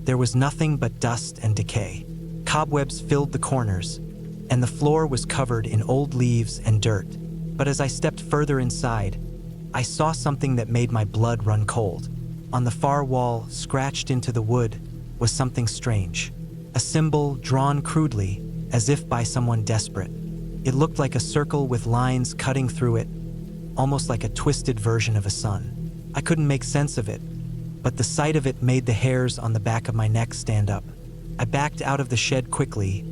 there was nothing but dust and decay. Cobwebs filled the corners, and the floor was covered in old leaves and dirt. But as I stepped further inside, I saw something that made my blood run cold. On the far wall, scratched into the wood, was something strange. A symbol drawn crudely, as if by someone desperate. It looked like a circle with lines cutting through it, almost like a twisted version of a sun. I couldn't make sense of it, but the sight of it made the hairs on the back of my neck stand up. I backed out of the shed quickly,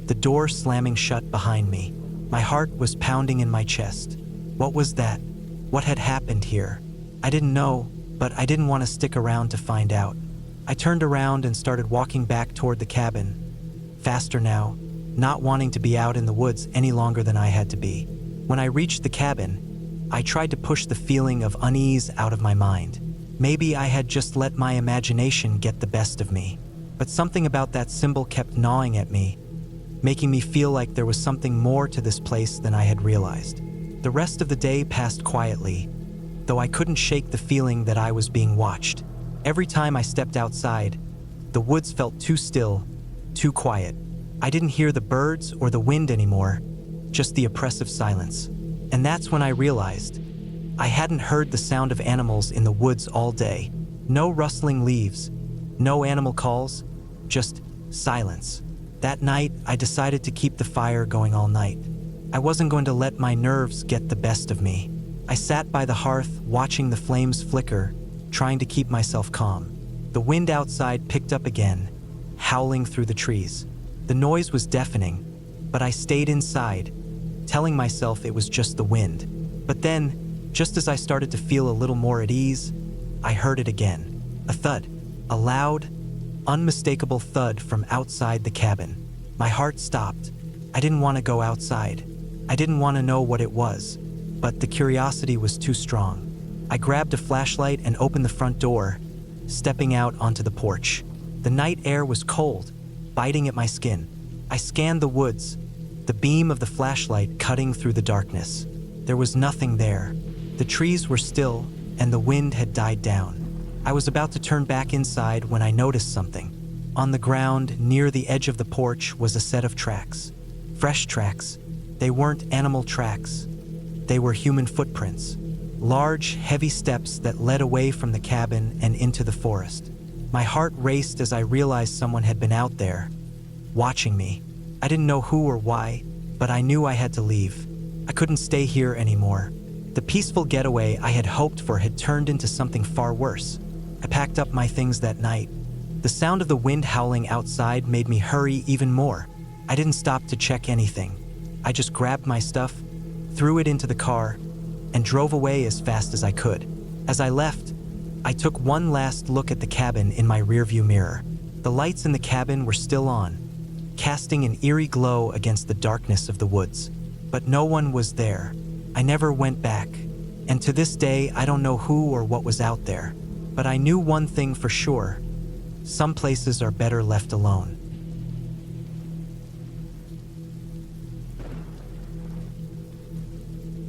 the door slamming shut behind me. My heart was pounding in my chest. What was that? What had happened here? I didn't know, but I didn't want to stick around to find out. I turned around and started walking back toward the cabin, faster now, not wanting to be out in the woods any longer than I had to be. When I reached the cabin, I tried to push the feeling of unease out of my mind. Maybe I had just let my imagination get the best of me, but something about that symbol kept gnawing at me, making me feel like there was something more to this place than I had realized. The rest of the day passed quietly, though I couldn't shake the feeling that I was being watched. Every time I stepped outside, the woods felt too still, too quiet. I didn't hear the birds or the wind anymore, just the oppressive silence. And that's when I realized I hadn't heard the sound of animals in the woods all day. No rustling leaves, no animal calls, just silence. That night, I decided to keep the fire going all night. I wasn't going to let my nerves get the best of me. I sat by the hearth, watching the flames flicker, trying to keep myself calm. The wind outside picked up again, howling through the trees. The noise was deafening, but I stayed inside, telling myself it was just the wind. But then, just as I started to feel a little more at ease, I heard it again. A thud, a loud, unmistakable thud from outside the cabin. My heart stopped. I didn't want to go outside. I didn't want to know what it was, but the curiosity was too strong. I grabbed a flashlight and opened the front door, stepping out onto the porch. The night air was cold, biting at my skin. I scanned the woods, the beam of the flashlight cutting through the darkness. There was nothing there. The trees were still, and the wind had died down. I was about to turn back inside when I noticed something. On the ground, near the edge of the porch, was a set of tracks. Fresh tracks. They weren't animal tracks. They were human footprints. Large, heavy steps that led away from the cabin and into the forest. My heart raced as I realized someone had been out there, watching me. I didn't know who or why, but I knew I had to leave. I couldn't stay here anymore. The peaceful getaway I had hoped for had turned into something far worse. I packed up my things that night. The sound of the wind howling outside made me hurry even more. I didn't stop to check anything. I just grabbed my stuff, threw it into the car, and drove away as fast as I could. As I left, I took one last look at the cabin in my rearview mirror. The lights in the cabin were still on, casting an eerie glow against the darkness of the woods. But no one was there. I never went back, and to this day I don't know who or what was out there. But I knew one thing for sure: some places are better left alone.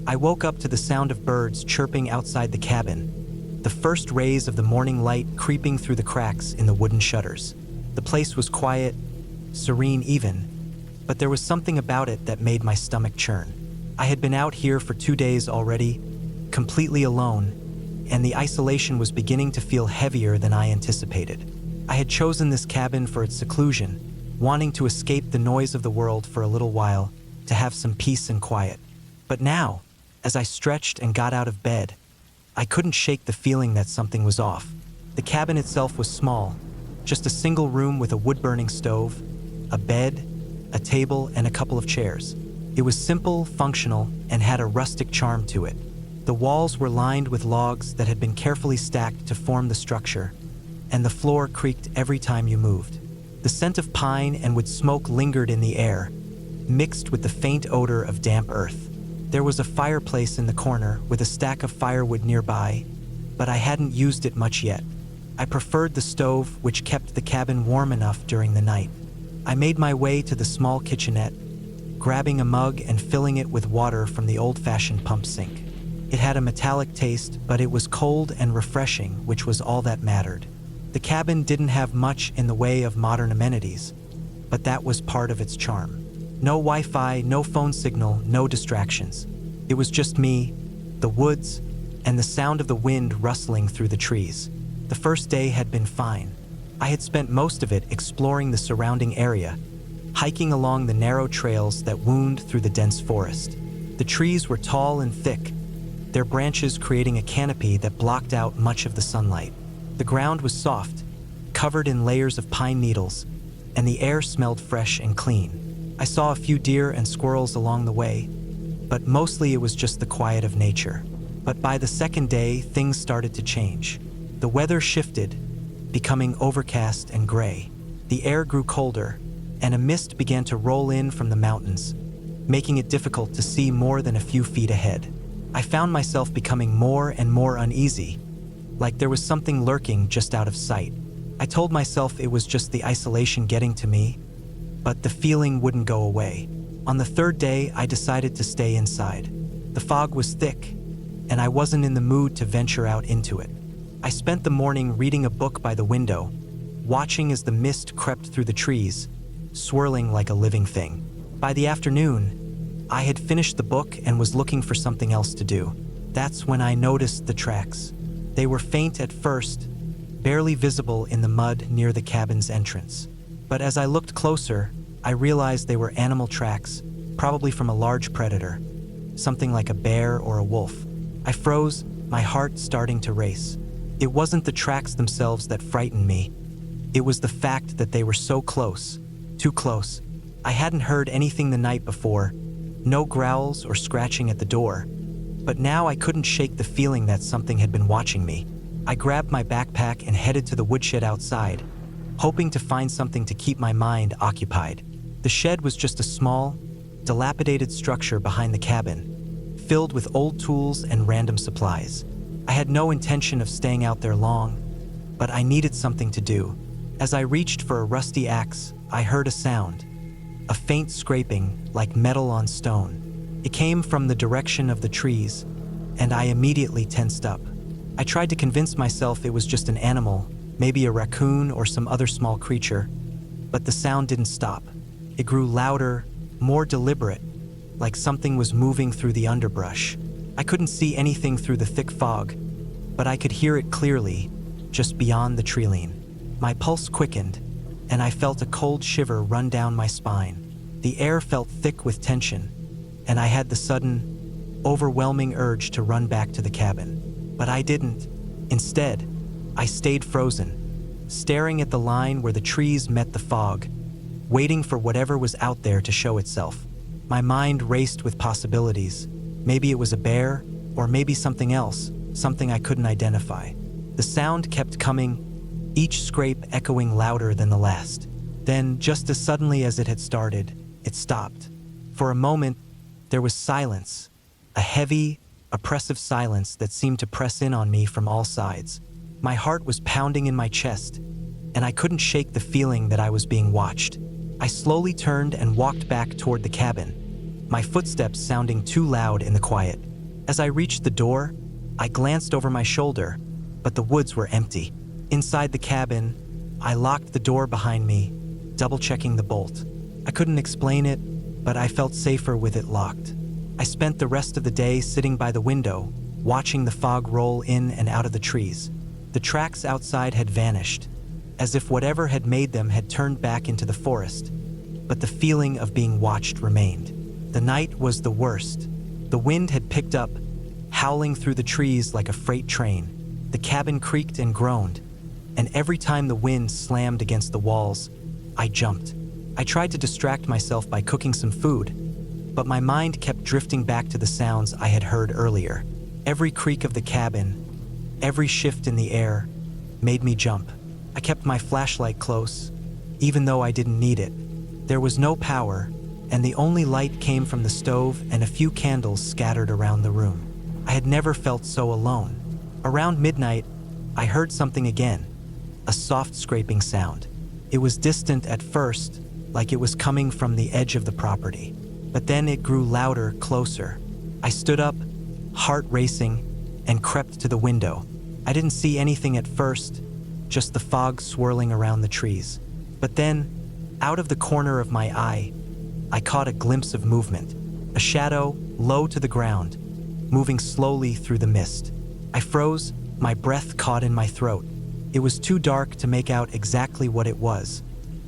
I woke up to the sound of birds chirping outside the cabin, the first rays of the morning light creeping through the cracks in the wooden shutters. The place was quiet, serene even, but there was something about it that made my stomach churn. I had been out here for 2 days already, completely alone, and the isolation was beginning to feel heavier than I anticipated. I had chosen this cabin for its seclusion, wanting to escape the noise of the world for a little while, to have some peace and quiet. But now, as I stretched and got out of bed, I couldn't shake the feeling that something was off. The cabin itself was small, just a single room with a wood-burning stove, a bed, a table, and a couple of chairs. It was simple, functional, and had a rustic charm to it. The walls were lined with logs that had been carefully stacked to form the structure, and the floor creaked every time you moved. The scent of pine and wood smoke lingered in the air, mixed with the faint odor of damp earth. There was a fireplace in the corner with a stack of firewood nearby, but I hadn't used it much yet. I preferred the stove, which kept the cabin warm enough during the night. I made my way to the small kitchenette, grabbing a mug and filling it with water from the old-fashioned pump sink. It had a metallic taste, but it was cold and refreshing, which was all that mattered. The cabin didn't have much in the way of modern amenities, but that was part of its charm. No Wi-Fi, no phone signal, no distractions. It was just me, the woods, and the sound of the wind rustling through the trees. The first day had been fine. I had spent most of it exploring the surrounding area, hiking along the narrow trails that wound through the dense forest. The trees were tall and thick, their branches creating a canopy that blocked out much of the sunlight. The ground was soft, covered in layers of pine needles, and the air smelled fresh and clean. I saw a few deer and squirrels along the way, but mostly it was just the quiet of nature. But by the second day, things started to change. The weather shifted, becoming overcast and gray. The air grew colder, and a mist began to roll in from the mountains, making it difficult to see more than a few feet ahead. I found myself becoming more and more uneasy, like there was something lurking just out of sight. I told myself it was just the isolation getting to me, but the feeling wouldn't go away. On the third day, I decided to stay inside. The fog was thick, and I wasn't in the mood to venture out into it. I spent the morning reading a book by the window, watching as the mist crept through the trees, swirling like a living thing. By the afternoon, I had finished the book and was looking for something else to do. That's when I noticed the tracks. They were faint at first, barely visible in the mud near the cabin's entrance. But as I looked closer, I realized they were animal tracks, probably from a large predator, something like a bear or a wolf. I froze, my heart starting to race. It wasn't the tracks themselves that frightened me. It was the fact that they were so close, too close. I hadn't heard anything the night before, no growls or scratching at the door. But now I couldn't shake the feeling that something had been watching me. I grabbed my backpack and headed to the woodshed outside, hoping to find something to keep my mind occupied. The shed was just a small, dilapidated structure behind the cabin, filled with old tools and random supplies. I had no intention of staying out there long, but I needed something to do. As I reached for a rusty axe, I heard a sound, a faint scraping like metal on stone. It came from the direction of the trees, and I immediately tensed up. I tried to convince myself it was just an animal, maybe a raccoon or some other small creature, but the sound didn't stop. It grew louder, more deliberate, like something was moving through the underbrush. I couldn't see anything through the thick fog, but I could hear it clearly, just beyond the treeline. My pulse quickened, and I felt a cold shiver run down my spine. The air felt thick with tension, and I had the sudden, overwhelming urge to run back to the cabin. But I didn't. Instead, I stayed frozen, staring at the line where the trees met the fog, waiting for whatever was out there to show itself. My mind raced with possibilities. Maybe it was a bear, or maybe something else, something I couldn't identify. The sound kept coming, each scrape echoing louder than the last. Then, just as suddenly as it had started, it stopped. For a moment, there was silence, a heavy, oppressive silence that seemed to press in on me from all sides. My heart was pounding in my chest, and I couldn't shake the feeling that I was being watched. I slowly turned and walked back toward the cabin, my footsteps sounding too loud in the quiet. As I reached the door, I glanced over my shoulder, but the woods were empty. Inside the cabin, I locked the door behind me, double-checking the bolt. I couldn't explain it, but I felt safer with it locked. I spent the rest of the day sitting by the window, watching the fog roll in and out of the trees. The tracks outside had vanished, as if whatever had made them had turned back into the forest, but the feeling of being watched remained. The night was the worst. The wind had picked up, howling through the trees like a freight train. The cabin creaked and groaned, and every time the wind slammed against the walls, I jumped. I tried to distract myself by cooking some food, but my mind kept drifting back to the sounds I had heard earlier. Every creak of the cabin, every shift in the air, made me jump. I kept my flashlight close, even though I didn't need it. There was no power, and the only light came from the stove and a few candles scattered around the room. I had never felt so alone. Around midnight, I heard something again, a soft scraping sound. It was distant at first, like it was coming from the edge of the property. But then it grew louder, closer. I stood up, heart racing, and crept to the window. I didn't see anything at first, just the fog swirling around the trees. But then, out of the corner of my eye, I caught a glimpse of movement. A shadow, low to the ground, moving slowly through the mist. I froze, my breath caught in my throat. It was too dark to make out exactly what it was,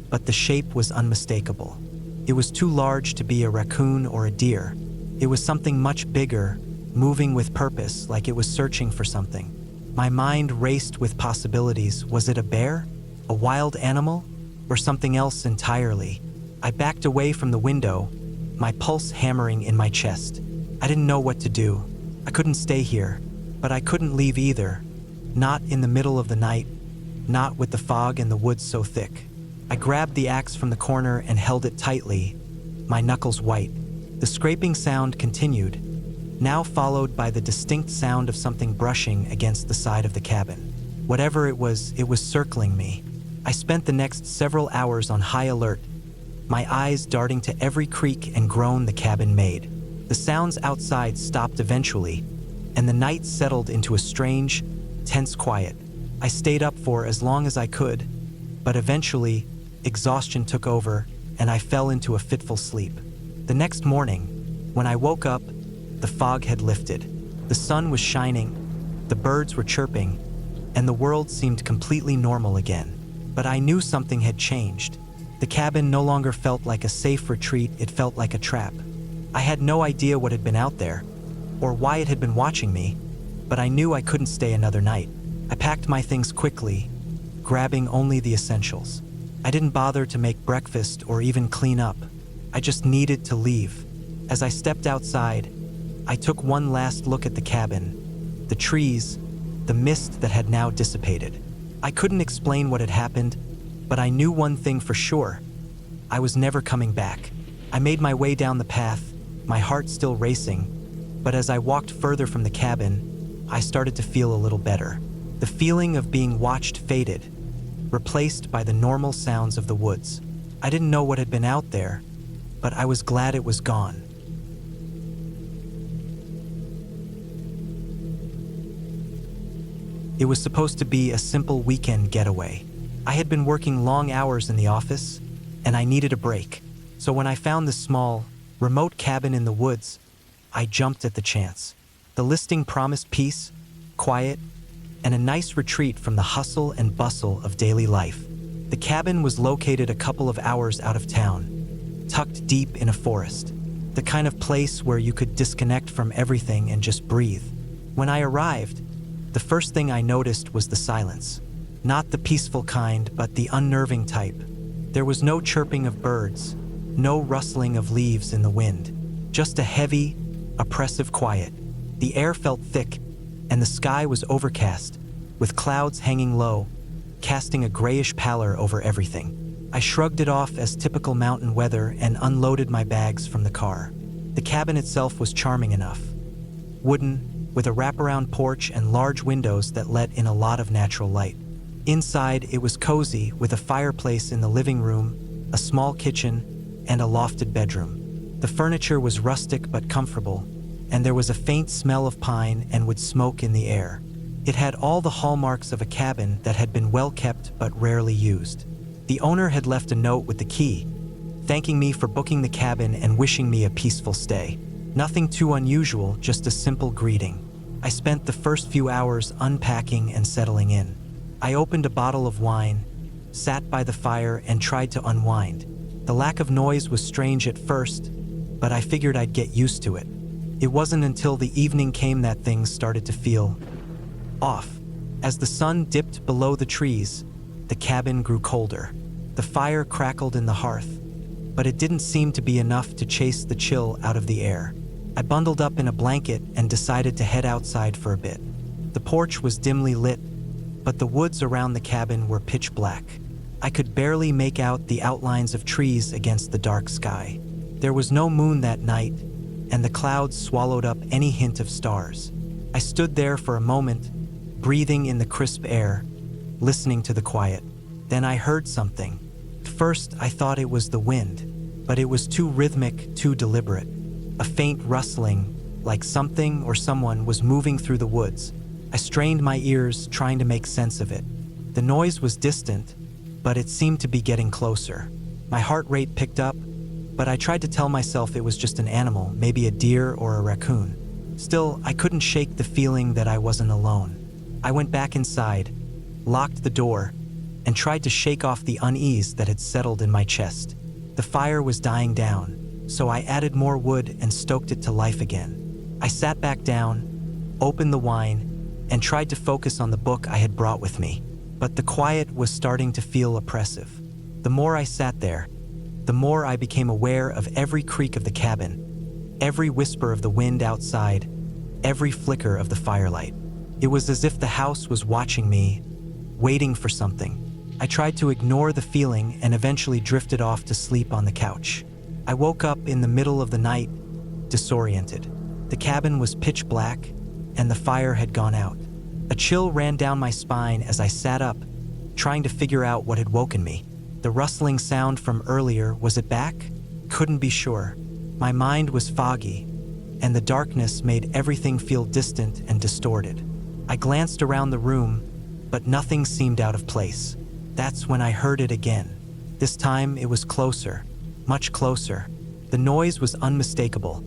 but the shape was unmistakable. It was too large to be a raccoon or a deer. It was something much bigger, moving with purpose, like it was searching for something. My mind raced with possibilities. Was it a bear? A wild animal? Or something else entirely? I backed away from the window, my pulse hammering in my chest. I didn't know what to do. I couldn't stay here, but I couldn't leave either. Not in the middle of the night, not with the fog and the woods so thick. I grabbed the axe from the corner and held it tightly, my knuckles white. The scraping sound continued, now followed by the distinct sound of something brushing against the side of the cabin. Whatever it was circling me. I spent the next several hours on high alert, my eyes darting to every creak and groan the cabin made. The sounds outside stopped eventually, and the night settled into a strange, tense quiet. I stayed up for as long as I could, but eventually, exhaustion took over, and I fell into a fitful sleep. The next morning, when I woke up, the fog had lifted. The sun was shining, the birds were chirping, and the world seemed completely normal again. But I knew something had changed. The cabin no longer felt like a safe retreat, it felt like a trap. I had no idea what had been out there, or why it had been watching me, but I knew I couldn't stay another night. I packed my things quickly, grabbing only the essentials. I didn't bother to make breakfast or even clean up. I just needed to leave. As I stepped outside, I took one last look at the cabin, the trees, the mist that had now dissipated. I couldn't explain what had happened, but I knew one thing for sure. I was never coming back. I made my way down the path, my heart still racing, but as I walked further from the cabin, I started to feel a little better. The feeling of being watched faded, replaced by the normal sounds of the woods. I didn't know what had been out there, but I was glad it was gone. It was supposed to be a simple weekend getaway. I had been working long hours in the office, and I needed a break. So when I found this small, remote cabin in the woods, I jumped at the chance. The listing promised peace, quiet, and a nice retreat from the hustle and bustle of daily life. The cabin was located a couple of hours out of town, tucked deep in a forest, the kind of place where you could disconnect from everything and just breathe. When I arrived, the first thing I noticed was the silence. Not the peaceful kind, but the unnerving type. There was no chirping of birds, no rustling of leaves in the wind, just a heavy, oppressive quiet. The air felt thick, and the sky was overcast, with clouds hanging low, casting a grayish pallor over everything. I shrugged it off as typical mountain weather and unloaded my bags from the car. The cabin itself was charming enough. Wooden, with a wraparound porch and large windows that let in a lot of natural light. Inside, it was cozy, with a fireplace in the living room, a small kitchen, and a lofted bedroom. The furniture was rustic but comfortable, and there was a faint smell of pine and wood smoke in the air. It had all the hallmarks of a cabin that had been well kept but rarely used. The owner had left a note with the key, thanking me for booking the cabin and wishing me a peaceful stay. Nothing too unusual, just a simple greeting. I spent the first few hours unpacking and settling in. I opened a bottle of wine, sat by the fire, and tried to unwind. The lack of noise was strange at first, but I figured I'd get used to it. It wasn't until the evening came that things started to feel off. As the sun dipped below the trees, the cabin grew colder. The fire crackled in the hearth, but it didn't seem to be enough to chase the chill out of the air. I bundled up in a blanket and decided to head outside for a bit. The porch was dimly lit, but the woods around the cabin were pitch black. I could barely make out the outlines of trees against the dark sky. There was no moon that night, and the clouds swallowed up any hint of stars. I stood there for a moment, breathing in the crisp air, listening to the quiet. Then I heard something. At first, I thought it was the wind, but it was too rhythmic, too deliberate. A faint rustling, like something or someone was moving through the woods. I strained my ears, trying to make sense of it. The noise was distant, but it seemed to be getting closer. My heart rate picked up, but I tried to tell myself it was just an animal, maybe a deer or a raccoon. Still, I couldn't shake the feeling that I wasn't alone. I went back inside, locked the door, and tried to shake off the unease that had settled in my chest. The fire was dying down, so I added more wood and stoked it to life again. I sat back down, opened the wine, and tried to focus on the book I had brought with me. But the quiet was starting to feel oppressive. The more I sat there, the more I became aware of every creak of the cabin, every whisper of the wind outside, every flicker of the firelight. It was as if the house was watching me, waiting for something. I tried to ignore the feeling and eventually drifted off to sleep on the couch. I woke up in the middle of the night, disoriented. The cabin was pitch black, and the fire had gone out. A chill ran down my spine as I sat up, trying to figure out what had woken me. The rustling sound from earlier, was it back? Couldn't be sure. My mind was foggy, and the darkness made everything feel distant and distorted. I glanced around the room, but nothing seemed out of place. That's when I heard it again. This time it was closer, much closer. The noise was unmistakable,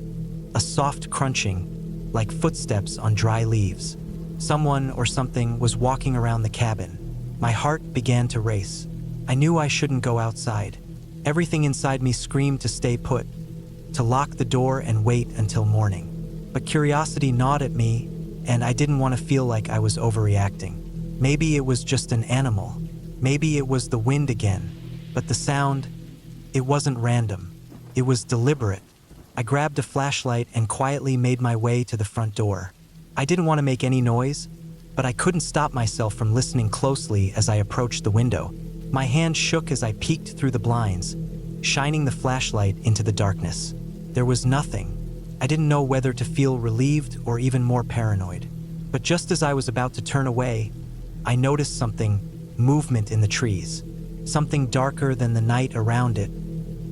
a soft crunching, like footsteps on dry leaves. Someone or something was walking around the cabin. My heart began to race. I knew I shouldn't go outside. Everything inside me screamed to stay put, to lock the door and wait until morning. But curiosity gnawed at me, and I didn't want to feel like I was overreacting. Maybe it was just an animal. Maybe it was the wind again. But the sound, it wasn't random. It was deliberate. I grabbed a flashlight and quietly made my way to the front door. I didn't want to make any noise, but I couldn't stop myself from listening closely as I approached the window. My hand shook as I peeked through the blinds, shining the flashlight into the darkness. There was nothing. I didn't know whether to feel relieved or even more paranoid. But just as I was about to turn away, I noticed something, movement in the trees. Something darker than the night around it,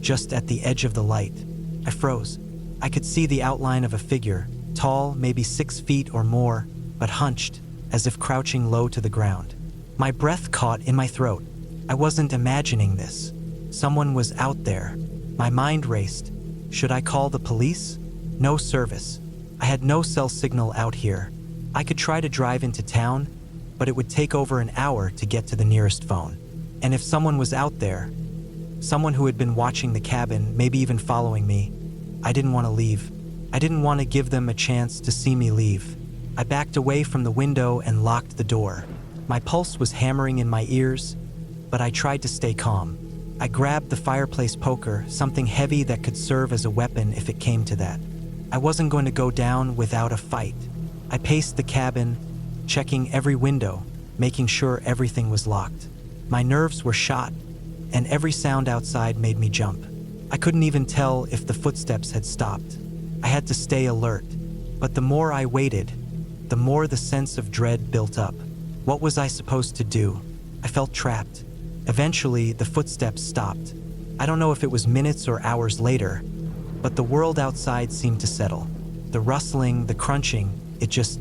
just at the edge of the light. I froze. I could see the outline of a figure, tall, maybe 6 feet or more, but hunched, as if crouching low to the ground. My breath caught in my throat. I wasn't imagining this. Someone was out there. My mind raced. Should I call the police? No service. I had no cell signal out here. I could try to drive into town, but it would take over an hour to get to the nearest phone. And if someone was out there, someone who had been watching the cabin, maybe even following me, I didn't want to leave. I didn't want to give them a chance to see me leave. I backed away from the window and locked the door. My pulse was hammering in my ears, but I tried to stay calm. I grabbed the fireplace poker, something heavy that could serve as a weapon if it came to that. I wasn't going to go down without a fight. I paced the cabin, checking every window, making sure everything was locked. My nerves were shot, and every sound outside made me jump. I couldn't even tell if the footsteps had stopped. I had to stay alert, but the more I waited, the more the sense of dread built up. What was I supposed to do? I felt trapped. Eventually, the footsteps stopped. I don't know if it was minutes or hours later, but the world outside seemed to settle. The rustling, the crunching, it just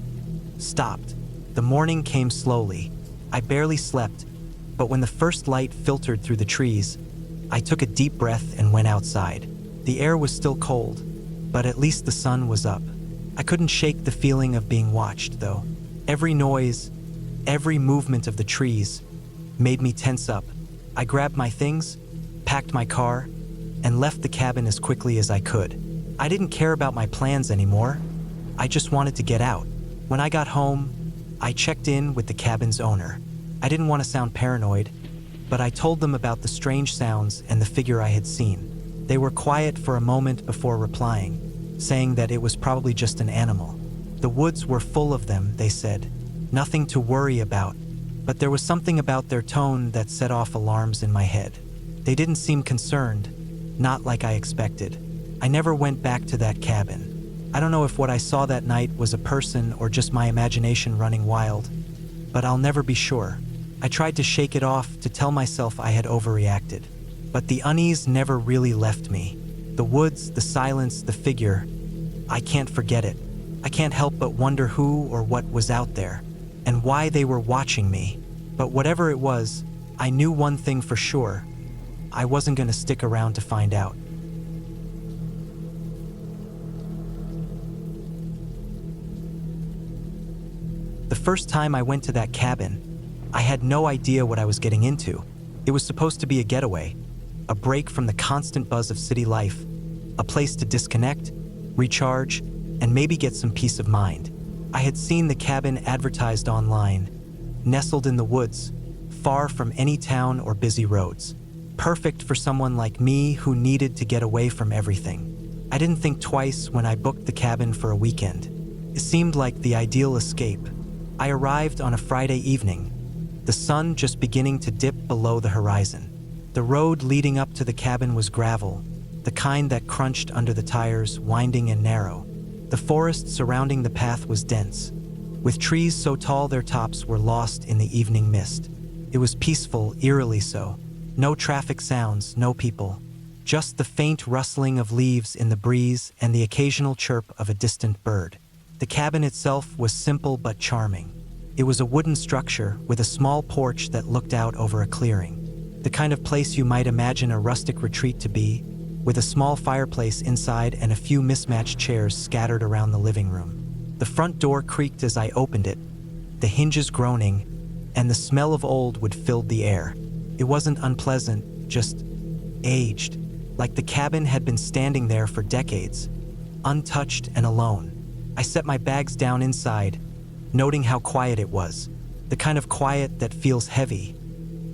stopped. The morning came slowly. I barely slept, but when the first light filtered through the trees, I took a deep breath and went outside. The air was still cold, but at least the sun was up. I couldn't shake the feeling of being watched, though. Every noise, every movement of the trees made me tense up. I grabbed my things, packed my car, and left the cabin as quickly as I could. I didn't care about my plans anymore. I just wanted to get out. When I got home, I checked in with the cabin's owner. I didn't want to sound paranoid, but I told them about the strange sounds and the figure I had seen. They were quiet for a moment before replying, saying that it was probably just an animal. The woods were full of them, they said. Nothing to worry about, but there was something about their tone that set off alarms in my head. They didn't seem concerned, not like I expected. I never went back to that cabin. I don't know if what I saw that night was a person or just my imagination running wild, but I'll never be sure. I tried to shake it off, to tell myself I had overreacted, but the unease never really left me. The woods, the silence, the figure, I can't forget it. I can't help but wonder who or what was out there, and why they were watching me. But whatever it was, I knew one thing for sure. I wasn't going to stick around to find out. The first time I went to that cabin, I had no idea what I was getting into. It was supposed to be a getaway, a break from the constant buzz of city life, a place to disconnect, recharge, and maybe get some peace of mind. I had seen the cabin advertised online, nestled in the woods, far from any town or busy roads. Perfect for someone like me who needed to get away from everything. I didn't think twice when I booked the cabin for a weekend. It seemed like the ideal escape. I arrived on a Friday evening, the sun just beginning to dip below the horizon. The road leading up to the cabin was gravel, the kind that crunched under the tires, winding and narrow. The forest surrounding the path was dense, with trees so tall their tops were lost in the evening mist. It was peaceful, eerily so. No traffic sounds, no people. Just the faint rustling of leaves in the breeze and the occasional chirp of a distant bird. The cabin itself was simple but charming. It was a wooden structure with a small porch that looked out over a clearing. The kind of place you might imagine a rustic retreat to be, with a small fireplace inside and a few mismatched chairs scattered around the living room. The front door creaked as I opened it, the hinges groaning, and the smell of old wood filled the air. It wasn't unpleasant, just aged, like the cabin had been standing there for decades, untouched and alone. I set my bags down inside, noting how quiet it was, the kind of quiet that feels heavy,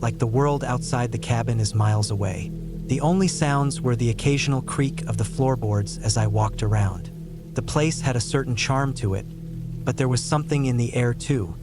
like the world outside the cabin is miles away. The only sounds were the occasional creak of the floorboards as I walked around. The place had a certain charm to it, but there was something in the air too,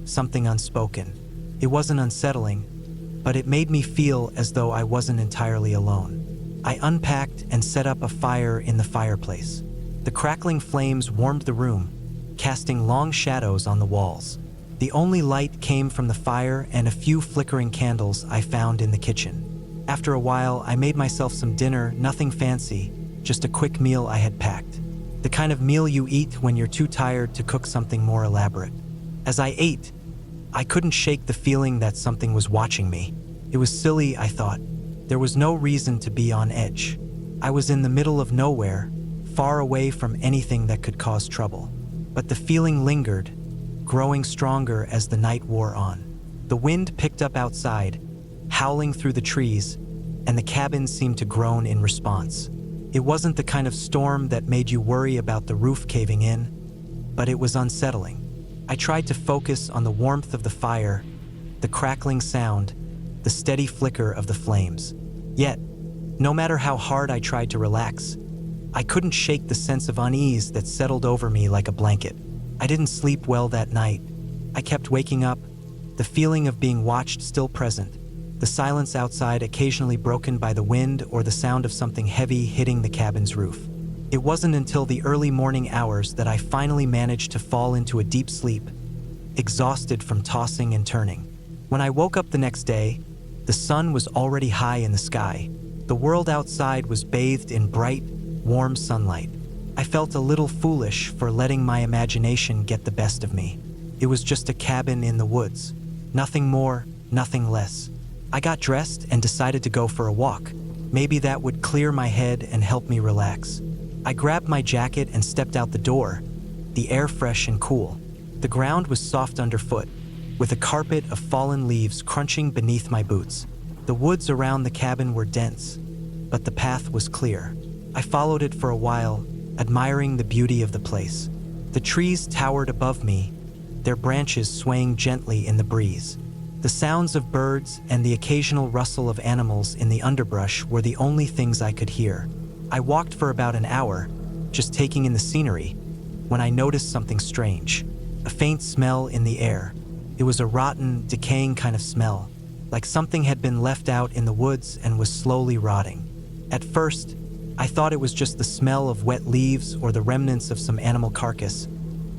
something unspoken. It wasn't unsettling, but it made me feel as though I wasn't entirely alone. I unpacked and set up a fire in the fireplace. The crackling flames warmed the room, casting long shadows on the walls. The only light came from the fire and a few flickering candles I found in the kitchen. After a while, I made myself some dinner, nothing fancy, just a quick meal I had packed. The kind of meal you eat when you're too tired to cook something more elaborate. As I ate, I couldn't shake the feeling that something was watching me. It was silly, I thought. There was no reason to be on edge. I was in the middle of nowhere, far away from anything that could cause trouble. But the feeling lingered, growing stronger as the night wore on. The wind picked up outside, howling through the trees, and the cabin seemed to groan in response. It wasn't the kind of storm that made you worry about the roof caving in, but it was unsettling. I tried to focus on the warmth of the fire, the crackling sound, the steady flicker of the flames. Yet, no matter how hard I tried to relax, I couldn't shake the sense of unease that settled over me like a blanket. I didn't sleep well that night. I kept waking up, the feeling of being watched still present, the silence outside occasionally broken by the wind or the sound of something heavy hitting the cabin's roof. It wasn't until the early morning hours that I finally managed to fall into a deep sleep, exhausted from tossing and turning. When I woke up the next day, the sun was already high in the sky. The world outside was bathed in bright, warm sunlight. I felt a little foolish for letting my imagination get the best of me. It was just a cabin in the woods. Nothing more, nothing less. I got dressed and decided to go for a walk. Maybe that would clear my head and help me relax. I grabbed my jacket and stepped out the door, the air fresh and cool. The ground was soft underfoot, with a carpet of fallen leaves crunching beneath my boots. The woods around the cabin were dense, but the path was clear. I followed it for a while, admiring the beauty of the place. The trees towered above me, their branches swaying gently in the breeze. The sounds of birds and the occasional rustle of animals in the underbrush were the only things I could hear. I walked for about an hour, just taking in the scenery, when I noticed something strange. A faint smell in the air. It was a rotten, decaying kind of smell, like something had been left out in the woods and was slowly rotting. At first, I thought it was just the smell of wet leaves or the remnants of some animal carcass,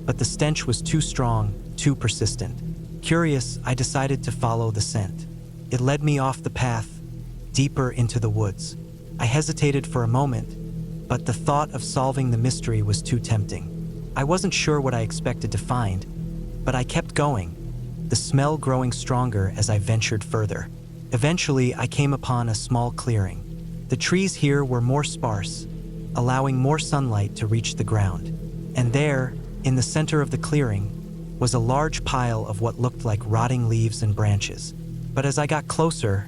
but the stench was too strong, too persistent. Curious, I decided to follow the scent. It led me off the path, deeper into the woods. I hesitated for a moment, but the thought of solving the mystery was too tempting. I wasn't sure what I expected to find, but I kept going, the smell growing stronger as I ventured further. Eventually, I came upon a small clearing. The trees here were more sparse, allowing more sunlight to reach the ground. And there, in the center of the clearing, was a large pile of what looked like rotting leaves and branches. But as I got closer,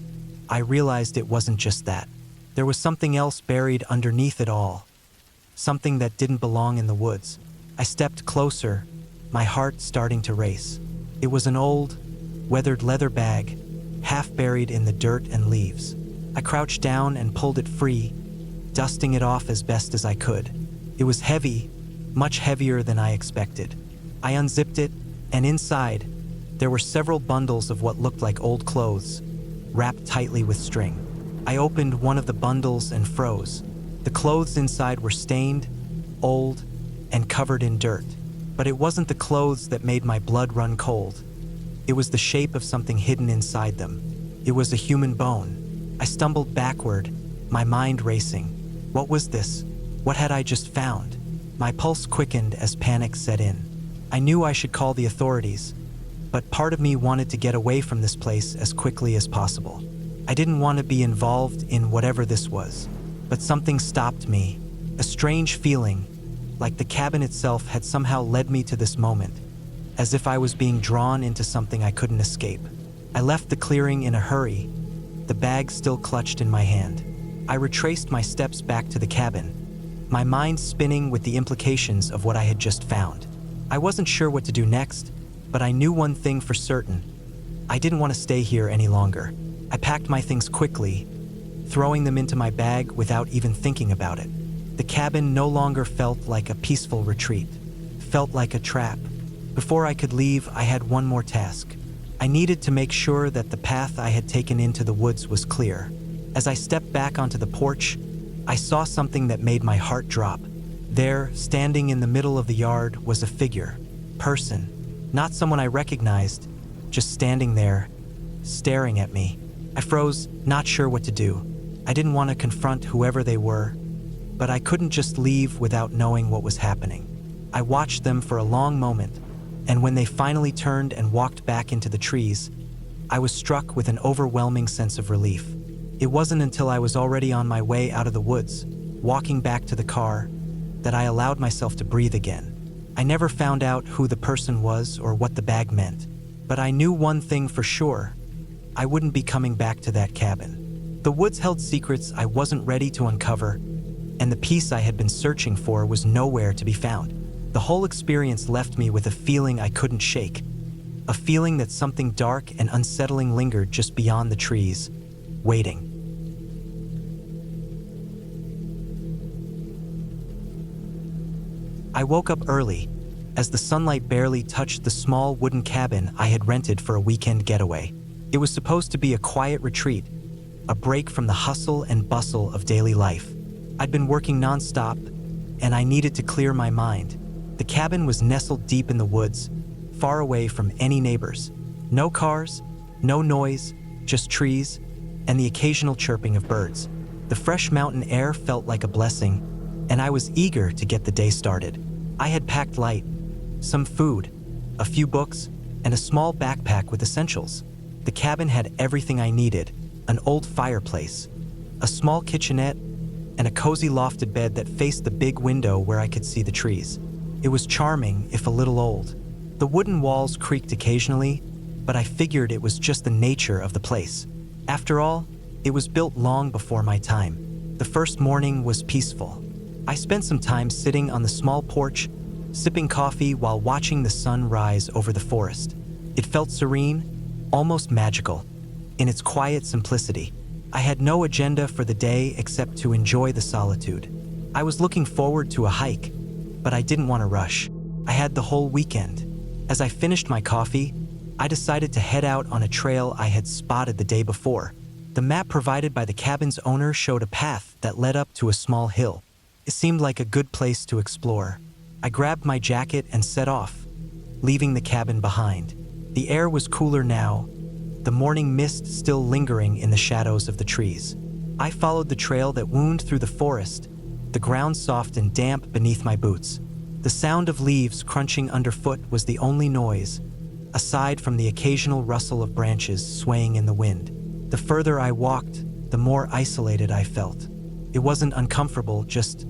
I realized it wasn't just that. There was something else buried underneath it all, something that didn't belong in the woods. I stepped closer, my heart starting to race. It was an old, weathered leather bag, half buried in the dirt and leaves. I crouched down and pulled it free, dusting it off as best as I could. It was heavy, much heavier than I expected. I unzipped it, and inside, there were several bundles of what looked like old clothes, wrapped tightly with string. I opened one of the bundles and froze. The clothes inside were stained, old, and covered in dirt. But it wasn't the clothes that made my blood run cold. It was the shape of something hidden inside them. It was a human bone. I stumbled backward, my mind racing. What was this? What had I just found? My pulse quickened as panic set in. I knew I should call the authorities, but part of me wanted to get away from this place as quickly as possible. I didn't want to be involved in whatever this was, but something stopped me, a strange feeling, like the cabin itself had somehow led me to this moment, as if I was being drawn into something I couldn't escape. I left the clearing in a hurry, the bag still clutched in my hand. I retraced my steps back to the cabin, my mind spinning with the implications of what I had just found. I wasn't sure what to do next, but I knew one thing for certain. I didn't want to stay here any longer. I packed my things quickly, throwing them into my bag without even thinking about it. The cabin no longer felt like a peaceful retreat, felt like a trap. Before I could leave, I had one more task. I needed to make sure that the path I had taken into the woods was clear. As I stepped back onto the porch, I saw something that made my heart drop. There, standing in the middle of the yard, was a figure, person, not someone I recognized, just standing there, staring at me. I froze, not sure what to do. I didn't want to confront whoever they were, but I couldn't just leave without knowing what was happening. I watched them for a long moment, and when they finally turned and walked back into the trees, I was struck with an overwhelming sense of relief. It wasn't until I was already on my way out of the woods, walking back to the car, that I allowed myself to breathe again. I never found out who the person was or what the bag meant, but I knew one thing for sure: I wouldn't be coming back to that cabin. The woods held secrets I wasn't ready to uncover, and the peace I had been searching for was nowhere to be found. The whole experience left me with a feeling I couldn't shake, a feeling that something dark and unsettling lingered just beyond the trees, waiting. I woke up early, as the sunlight barely touched the small wooden cabin I had rented for a weekend getaway. It was supposed to be a quiet retreat, a break from the hustle and bustle of daily life. I'd been working nonstop, and I needed to clear my mind. The cabin was nestled deep in the woods, far away from any neighbors. No cars, no noise, just trees, and the occasional chirping of birds. The fresh mountain air felt like a blessing, and I was eager to get the day started. I had packed light, some food, a few books, and a small backpack with essentials. The cabin had everything I needed: an old fireplace, a small kitchenette, and a cozy lofted bed that faced the big window where I could see the trees. It was charming, if a little old. The wooden walls creaked occasionally, but I figured it was just the nature of the place. After all, it was built long before my time. The first morning was peaceful. I spent some time sitting on the small porch, sipping coffee while watching the sun rise over the forest. It felt serene, almost magical, in its quiet simplicity. I had no agenda for the day except to enjoy the solitude. I was looking forward to a hike, but I didn't want to rush. I had the whole weekend. As I finished my coffee, I decided to head out on a trail I had spotted the day before. The map provided by the cabin's owner showed a path that led up to a small hill. It seemed like a good place to explore. I grabbed my jacket and set off, leaving the cabin behind. The air was cooler now, the morning mist still lingering in the shadows of the trees. I followed the trail that wound through the forest, the ground soft and damp beneath my boots. The sound of leaves crunching underfoot was the only noise, aside from the occasional rustle of branches swaying in the wind. The further I walked, the more isolated I felt. It wasn't uncomfortable, just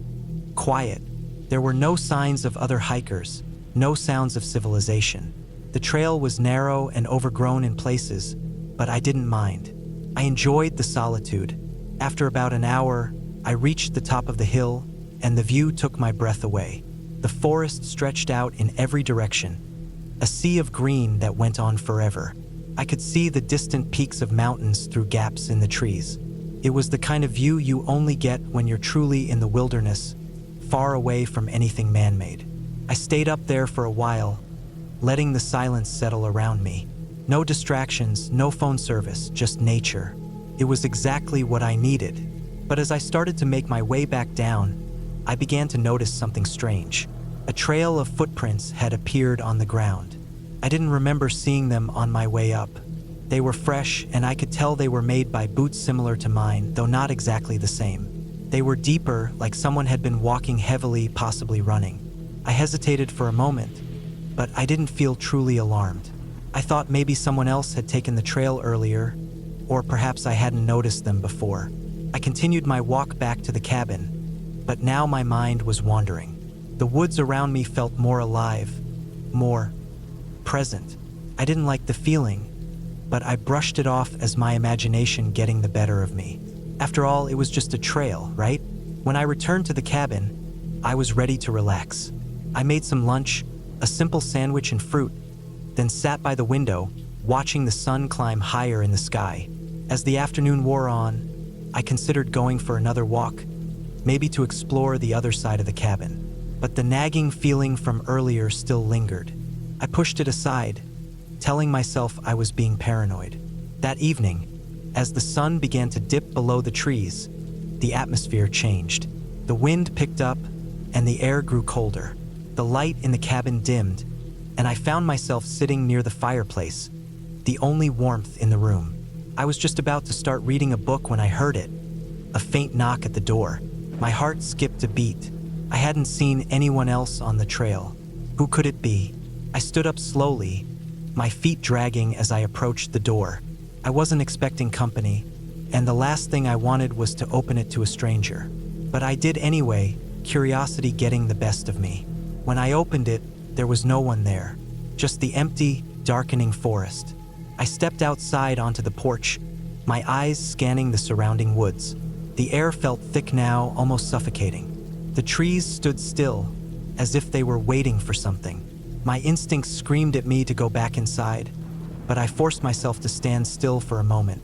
quiet. There were no signs of other hikers, no sounds of civilization. The trail was narrow and overgrown in places, but I didn't mind. I enjoyed the solitude. After about an hour, I reached the top of the hill, and the view took my breath away. The forest stretched out in every direction, a sea of green that went on forever. I could see the distant peaks of mountains through gaps in the trees. It was the kind of view you only get when you're truly in the wilderness, far away from anything man-made. I stayed up there for a while, letting the silence settle around me. No distractions, no phone service, just nature. It was exactly what I needed. But as I started to make my way back down, I began to notice something strange. A trail of footprints had appeared on the ground. I didn't remember seeing them on my way up. They were fresh, and I could tell they were made by boots similar to mine, though not exactly the same. They were deeper, like someone had been walking heavily, possibly running. I hesitated for a moment, but I didn't feel truly alarmed. I thought maybe someone else had taken the trail earlier, or perhaps I hadn't noticed them before. I continued my walk back to the cabin, but now my mind was wandering. The woods around me felt more alive, more present. I didn't like the feeling, but I brushed it off as my imagination getting the better of me. After all, it was just a trail, right? When I returned to the cabin, I was ready to relax. I made some lunch, a simple sandwich and fruit, then sat by the window, watching the sun climb higher in the sky. As the afternoon wore on, I considered going for another walk, maybe to explore the other side of the cabin. But the nagging feeling from earlier still lingered. I pushed it aside, telling myself I was being paranoid. That evening, as the sun began to dip below the trees, the atmosphere changed. The wind picked up, and the air grew colder. The light in the cabin dimmed, and I found myself sitting near the fireplace, the only warmth in the room. I was just about to start reading a book when I heard it, a faint knock at the door. My heart skipped a beat. I hadn't seen anyone else on the trail. Who could it be? I stood up slowly, my feet dragging as I approached the door. I wasn't expecting company, and the last thing I wanted was to open it to a stranger. But I did anyway, curiosity getting the best of me. When I opened it, there was no one there, just the empty, darkening forest. I stepped outside onto the porch, my eyes scanning the surrounding woods. The air felt thick now, almost suffocating. The trees stood still, as if they were waiting for something. My instincts screamed at me to go back inside, but I forced myself to stand still for a moment,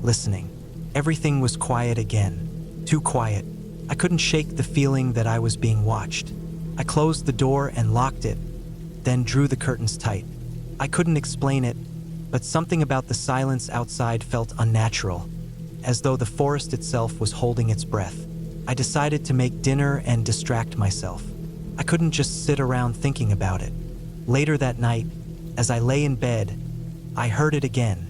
listening. Everything was quiet again, too quiet. I couldn't shake the feeling that I was being watched. I closed the door and locked it, then drew the curtains tight. I couldn't explain it, but something about the silence outside felt unnatural, as though the forest itself was holding its breath. I decided to make dinner and distract myself. I couldn't just sit around thinking about it. Later that night, as I lay in bed, I heard it again,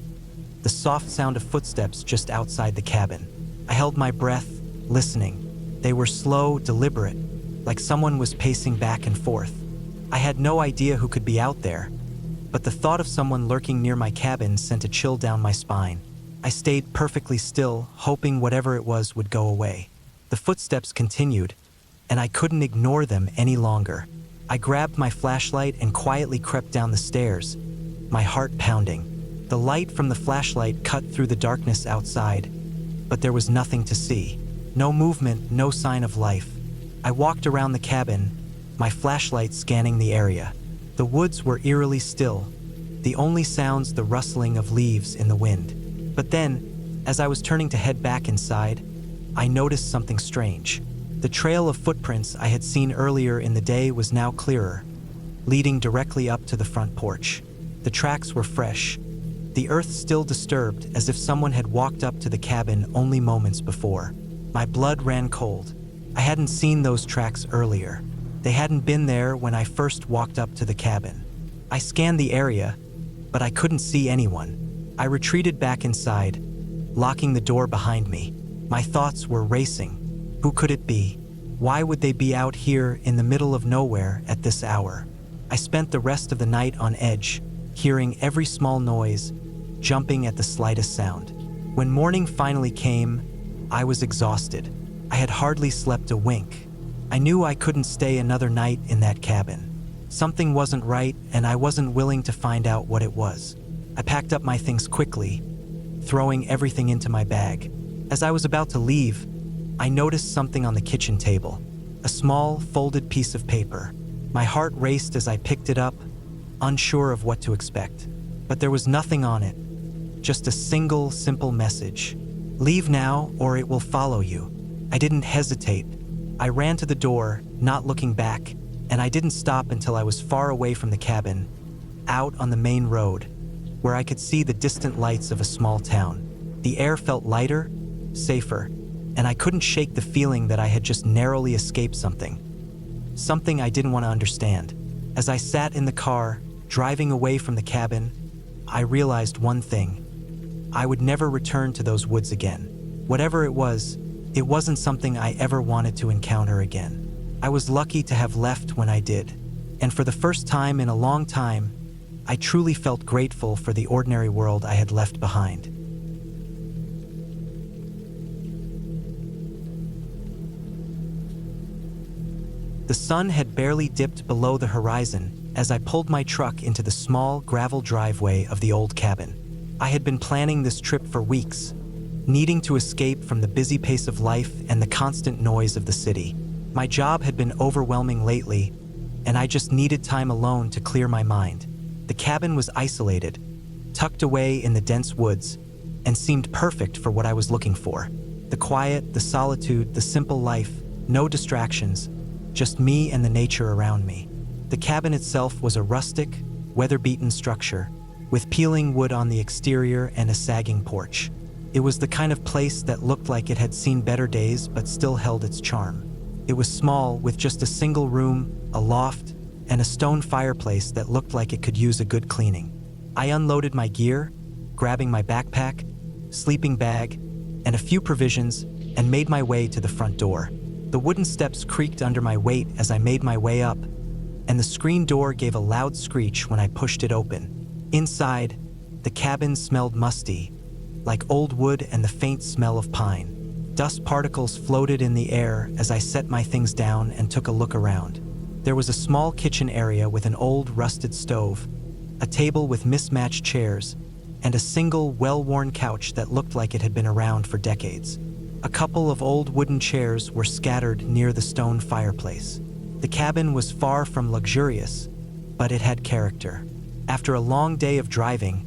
the soft sound of footsteps just outside the cabin. I held my breath, listening. They were slow, deliberate, like someone was pacing back and forth. I had no idea who could be out there, but the thought of someone lurking near my cabin sent a chill down my spine. I stayed perfectly still, hoping whatever it was would go away. The footsteps continued, and I couldn't ignore them any longer. I grabbed my flashlight and quietly crept down the stairs, my heart pounding. The light from the flashlight cut through the darkness outside, but there was nothing to see. No movement, no sign of life. I walked around the cabin, my flashlight scanning the area. The woods were eerily still, the only sounds the rustling of leaves in the wind. But then, as I was turning to head back inside, I noticed something strange. The trail of footprints I had seen earlier in the day was now clearer, leading directly up to the front porch. The tracks were fresh, the earth still disturbed as if someone had walked up to the cabin only moments before. My blood ran cold. I hadn't seen those tracks earlier. They hadn't been there when I first walked up to the cabin. I scanned the area, but I couldn't see anyone. I retreated back inside, locking the door behind me. My thoughts were racing. Who could it be? Why would they be out here in the middle of nowhere at this hour? I spent the rest of the night on edge, hearing every small noise, jumping at the slightest sound. When morning finally came, I was exhausted. I had hardly slept a wink. I knew I couldn't stay another night in that cabin. Something wasn't right, and I wasn't willing to find out what it was. I packed up my things quickly, throwing everything into my bag. As I was about to leave, I noticed something on the kitchen table, a small, folded piece of paper. My heart raced as I picked it up, unsure of what to expect. But there was nothing on it, just a single, simple message. Leave now, or it will follow you. I didn't hesitate. I ran to the door, not looking back, and I didn't stop until I was far away from the cabin, out on the main road, where I could see the distant lights of a small town. The air felt lighter, safer, and I couldn't shake the feeling that I had just narrowly escaped something I didn't want to understand. As I sat in the car, driving away from the cabin, I realized one thing. I would never return to those woods again. Whatever it wasn't something I ever wanted to encounter again. I was lucky to have left when I did, and for the first time in a long time, I truly felt grateful for the ordinary world I had left behind. The sun had barely dipped below the horizon as I pulled my truck into the small gravel driveway of the old cabin. I had been planning this trip for weeks, needing to escape from the busy pace of life and the constant noise of the city. My job had been overwhelming lately, and I just needed time alone to clear my mind. The cabin was isolated, tucked away in the dense woods, and seemed perfect for what I was looking for. The quiet, the solitude, the simple life, no distractions, just me and the nature around me. The cabin itself was a rustic, weather-beaten structure, with peeling wood on the exterior and a sagging porch. It was the kind of place that looked like it had seen better days but still held its charm. It was small, with just a single room, a loft, and a stone fireplace that looked like it could use a good cleaning. I unloaded my gear, grabbing my backpack, sleeping bag, and a few provisions, and made my way to the front door. The wooden steps creaked under my weight as I made my way up, and the screen door gave a loud screech when I pushed it open. Inside, the cabin smelled musty, like old wood and the faint smell of pine. Dust particles floated in the air as I set my things down and took a look around. There was a small kitchen area with an old rusted stove, a table with mismatched chairs, and a single well-worn couch that looked like it had been around for decades. A couple of old wooden chairs were scattered near the stone fireplace. The cabin was far from luxurious, but it had character. After a long day of driving,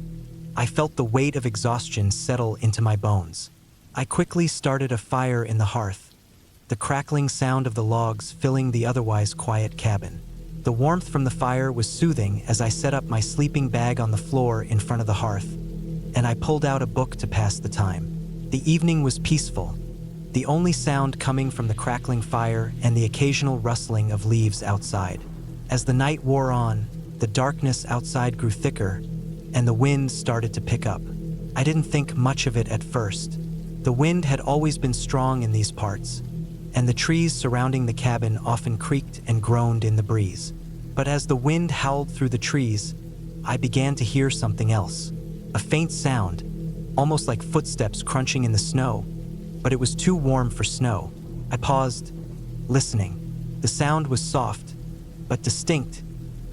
I felt the weight of exhaustion settle into my bones. I quickly started a fire in the hearth, the crackling sound of the logs filling the otherwise quiet cabin. The warmth from the fire was soothing as I set up my sleeping bag on the floor in front of the hearth, and I pulled out a book to pass the time. The evening was peaceful, the only sound coming from the crackling fire and the occasional rustling of leaves outside. As the night wore on, the darkness outside grew thicker, and the wind started to pick up. I didn't think much of it at first. The wind had always been strong in these parts, and the trees surrounding the cabin often creaked and groaned in the breeze. But as the wind howled through the trees, I began to hear something else. A faint sound, almost like footsteps crunching in the snow, but it was too warm for snow. I paused, listening. The sound was soft, but distinct,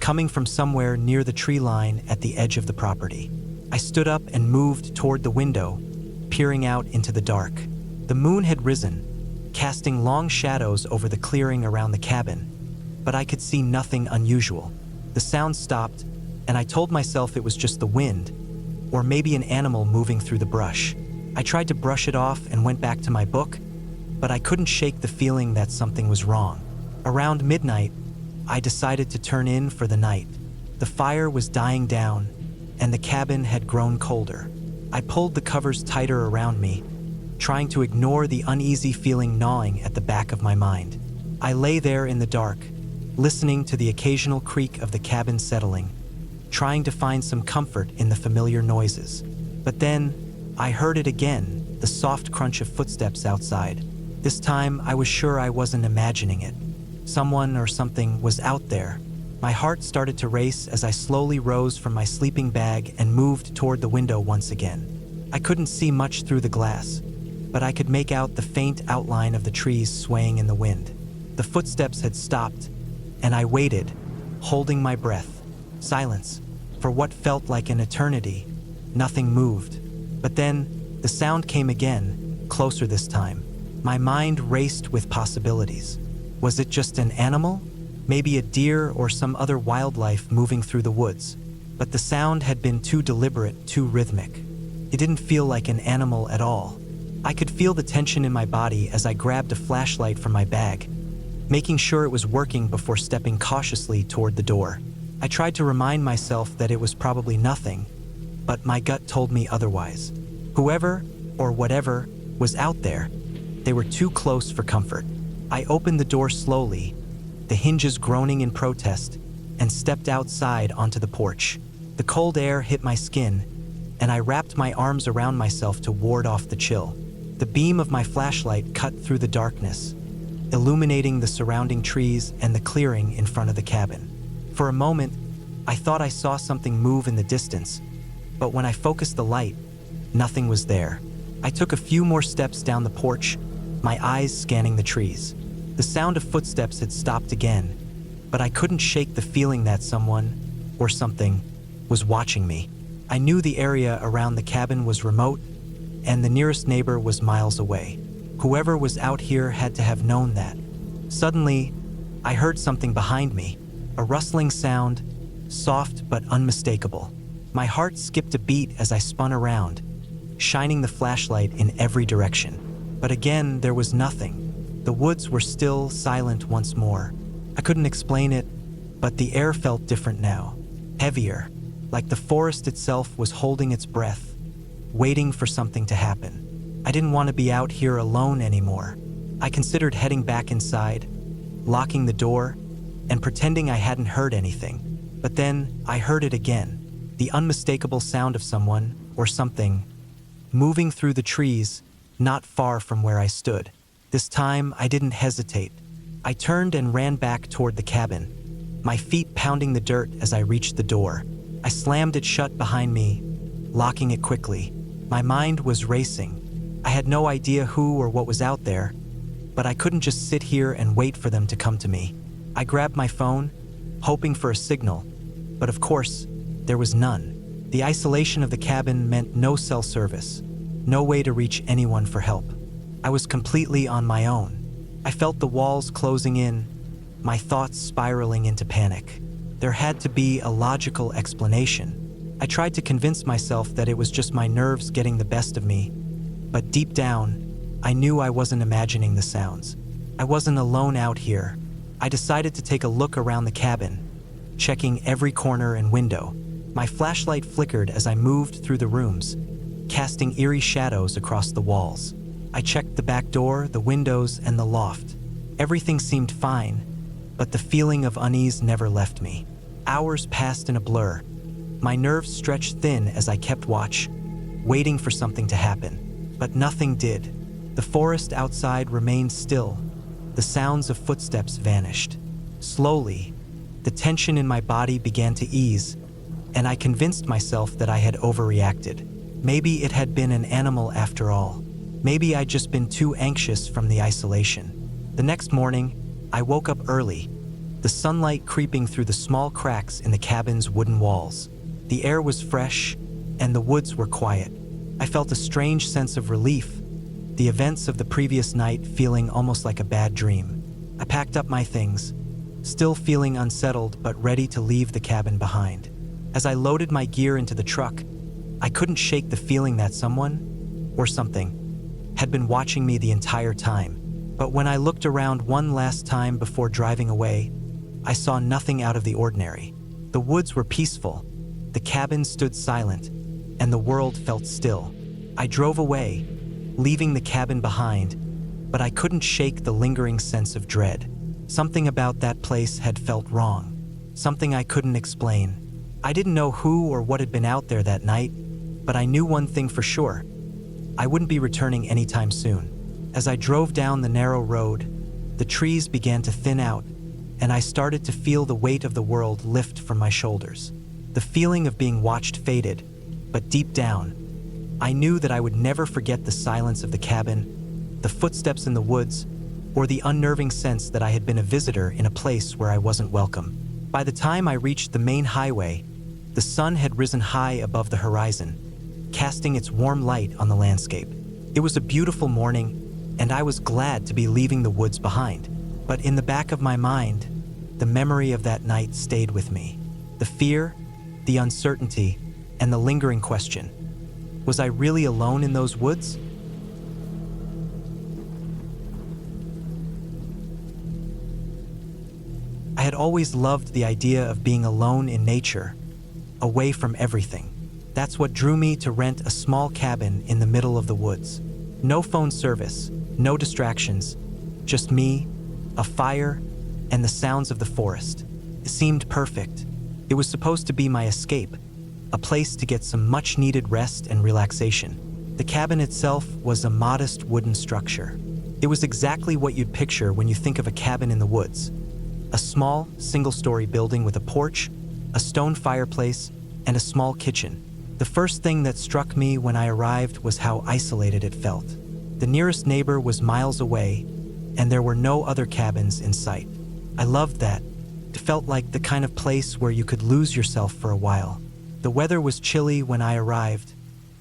coming from somewhere near the tree line at the edge of the property. I stood up and moved toward the window, peering out into the dark. The moon had risen, casting long shadows over the clearing around the cabin, but I could see nothing unusual. The sound stopped, and I told myself it was just the wind, or maybe an animal moving through the brush. I tried to brush it off and went back to my book, but I couldn't shake the feeling that something was wrong. Around midnight, I decided to turn in for the night. The fire was dying down, and the cabin had grown colder. I pulled the covers tighter around me, trying to ignore the uneasy feeling gnawing at the back of my mind. I lay there in the dark, listening to the occasional creak of the cabin settling, trying to find some comfort in the familiar noises. But then, I heard it again, the soft crunch of footsteps outside. This time, I was sure I wasn't imagining it. Someone or something was out there. My heart started to race as I slowly rose from my sleeping bag and moved toward the window once again. I couldn't see much through the glass, but I could make out the faint outline of the trees swaying in the wind. The footsteps had stopped, and I waited, holding my breath. Silence. For what felt like an eternity, nothing moved. But then, the sound came again, closer this time. My mind raced with possibilities. Was it just an animal? Maybe a deer or some other wildlife moving through the woods. But the sound had been too deliberate, too rhythmic. It didn't feel like an animal at all. I could feel the tension in my body as I grabbed a flashlight from my bag, making sure it was working before stepping cautiously toward the door. I tried to remind myself that it was probably nothing, but my gut told me otherwise. Whoever, or whatever, was out there, they were too close for comfort. I opened the door slowly, the hinges groaning in protest, and stepped outside onto the porch. The cold air hit my skin, and I wrapped my arms around myself to ward off the chill. The beam of my flashlight cut through the darkness, illuminating the surrounding trees and the clearing in front of the cabin. For a moment, I thought I saw something move in the distance, but when I focused the light, nothing was there. I took a few more steps down the porch, my eyes scanning the trees. The sound of footsteps had stopped again, but I couldn't shake the feeling that someone, or something, was watching me. I knew the area around the cabin was remote, and the nearest neighbor was miles away. Whoever was out here had to have known that. Suddenly, I heard something behind me, a rustling sound, soft but unmistakable. My heart skipped a beat as I spun around, shining the flashlight in every direction. But again, there was nothing. The woods were still silent once more. I couldn't explain it, but the air felt different now, heavier, like the forest itself was holding its breath, waiting for something to happen. I didn't want to be out here alone anymore. I considered heading back inside, locking the door, and pretending I hadn't heard anything. But then I heard it again, the unmistakable sound of someone, or something, moving through the trees, not far from where I stood. This time, I didn't hesitate. I turned and ran back toward the cabin, my feet pounding the dirt as I reached the door. I slammed it shut behind me, locking it quickly. My mind was racing. I had no idea who or what was out there, but I couldn't just sit here and wait for them to come to me. I grabbed my phone, hoping for a signal, but of course, there was none. The isolation of the cabin meant no cell service, no way to reach anyone for help. I was completely on my own. I felt the walls closing in, my thoughts spiraling into panic. There had to be a logical explanation. I tried to convince myself that it was just my nerves getting the best of me, but deep down, I knew I wasn't imagining the sounds. I wasn't alone out here. I decided to take a look around the cabin, checking every corner and window. My flashlight flickered as I moved through the rooms, casting eerie shadows across the walls. I checked the back door, the windows, and the loft. Everything seemed fine, but the feeling of unease never left me. Hours passed in a blur. My nerves stretched thin as I kept watch, waiting for something to happen. But nothing did. The forest outside remained still. The sounds of footsteps vanished. Slowly, the tension in my body began to ease, and I convinced myself that I had overreacted. Maybe it had been an animal after all. Maybe I'd just been too anxious from the isolation. The next morning, I woke up early, the sunlight creeping through the small cracks in the cabin's wooden walls. The air was fresh, and the woods were quiet. I felt a strange sense of relief, the events of the previous night feeling almost like a bad dream. I packed up my things, still feeling unsettled but ready to leave the cabin behind. As I loaded my gear into the truck, I couldn't shake the feeling that someone, or something, had been watching me the entire time. But when I looked around one last time before driving away, I saw nothing out of the ordinary. The woods were peaceful, the cabin stood silent, and the world felt still. I drove away, leaving the cabin behind, but I couldn't shake the lingering sense of dread. Something about that place had felt wrong, something I couldn't explain. I didn't know who or what had been out there that night, but I knew one thing for sure. I wouldn't be returning anytime soon. As I drove down the narrow road, the trees began to thin out, and I started to feel the weight of the world lift from my shoulders. The feeling of being watched faded, but deep down, I knew that I would never forget the silence of the cabin, the footsteps in the woods, or the unnerving sense that I had been a visitor in a place where I wasn't welcome. By the time I reached the main highway, the sun had risen high above the horizon, casting its warm light on the landscape. It was a beautiful morning, and I was glad to be leaving the woods behind. But in the back of my mind, the memory of that night stayed with me. The fear, the uncertainty, and the lingering question: was I really alone in those woods? I had always loved the idea of being alone in nature, away from everything. That's what drew me to rent a small cabin in the middle of the woods. No phone service, no distractions, just me, a fire, and the sounds of the forest. It seemed perfect. It was supposed to be my escape, a place to get some much-needed rest and relaxation. The cabin itself was a modest wooden structure. It was exactly what you'd picture when you think of a cabin in the woods. A small, single-story building with a porch, a stone fireplace, and a small kitchen. The first thing that struck me when I arrived was how isolated it felt. The nearest neighbor was miles away, and there were no other cabins in sight. I loved that. It felt like the kind of place where you could lose yourself for a while. The weather was chilly when I arrived,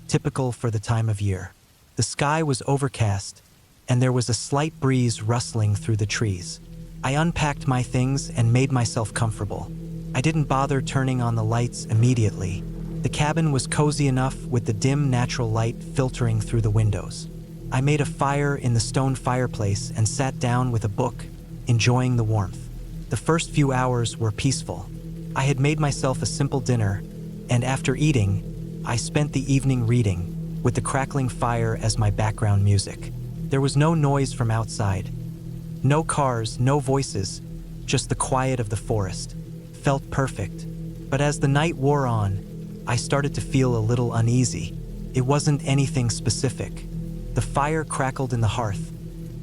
typical for the time of year. The sky was overcast, and there was a slight breeze rustling through the trees. I unpacked my things and made myself comfortable. I didn't bother turning on the lights immediately. The cabin was cozy enough with the dim natural light filtering through the windows. I made a fire in the stone fireplace and sat down with a book, enjoying the warmth. The first few hours were peaceful. I had made myself a simple dinner, and after eating, I spent the evening reading, with the crackling fire as my background music. There was no noise from outside. No cars, no voices, just the quiet of the forest. Felt perfect. But as the night wore on, I started to feel a little uneasy. It wasn't anything specific. The fire crackled in the hearth.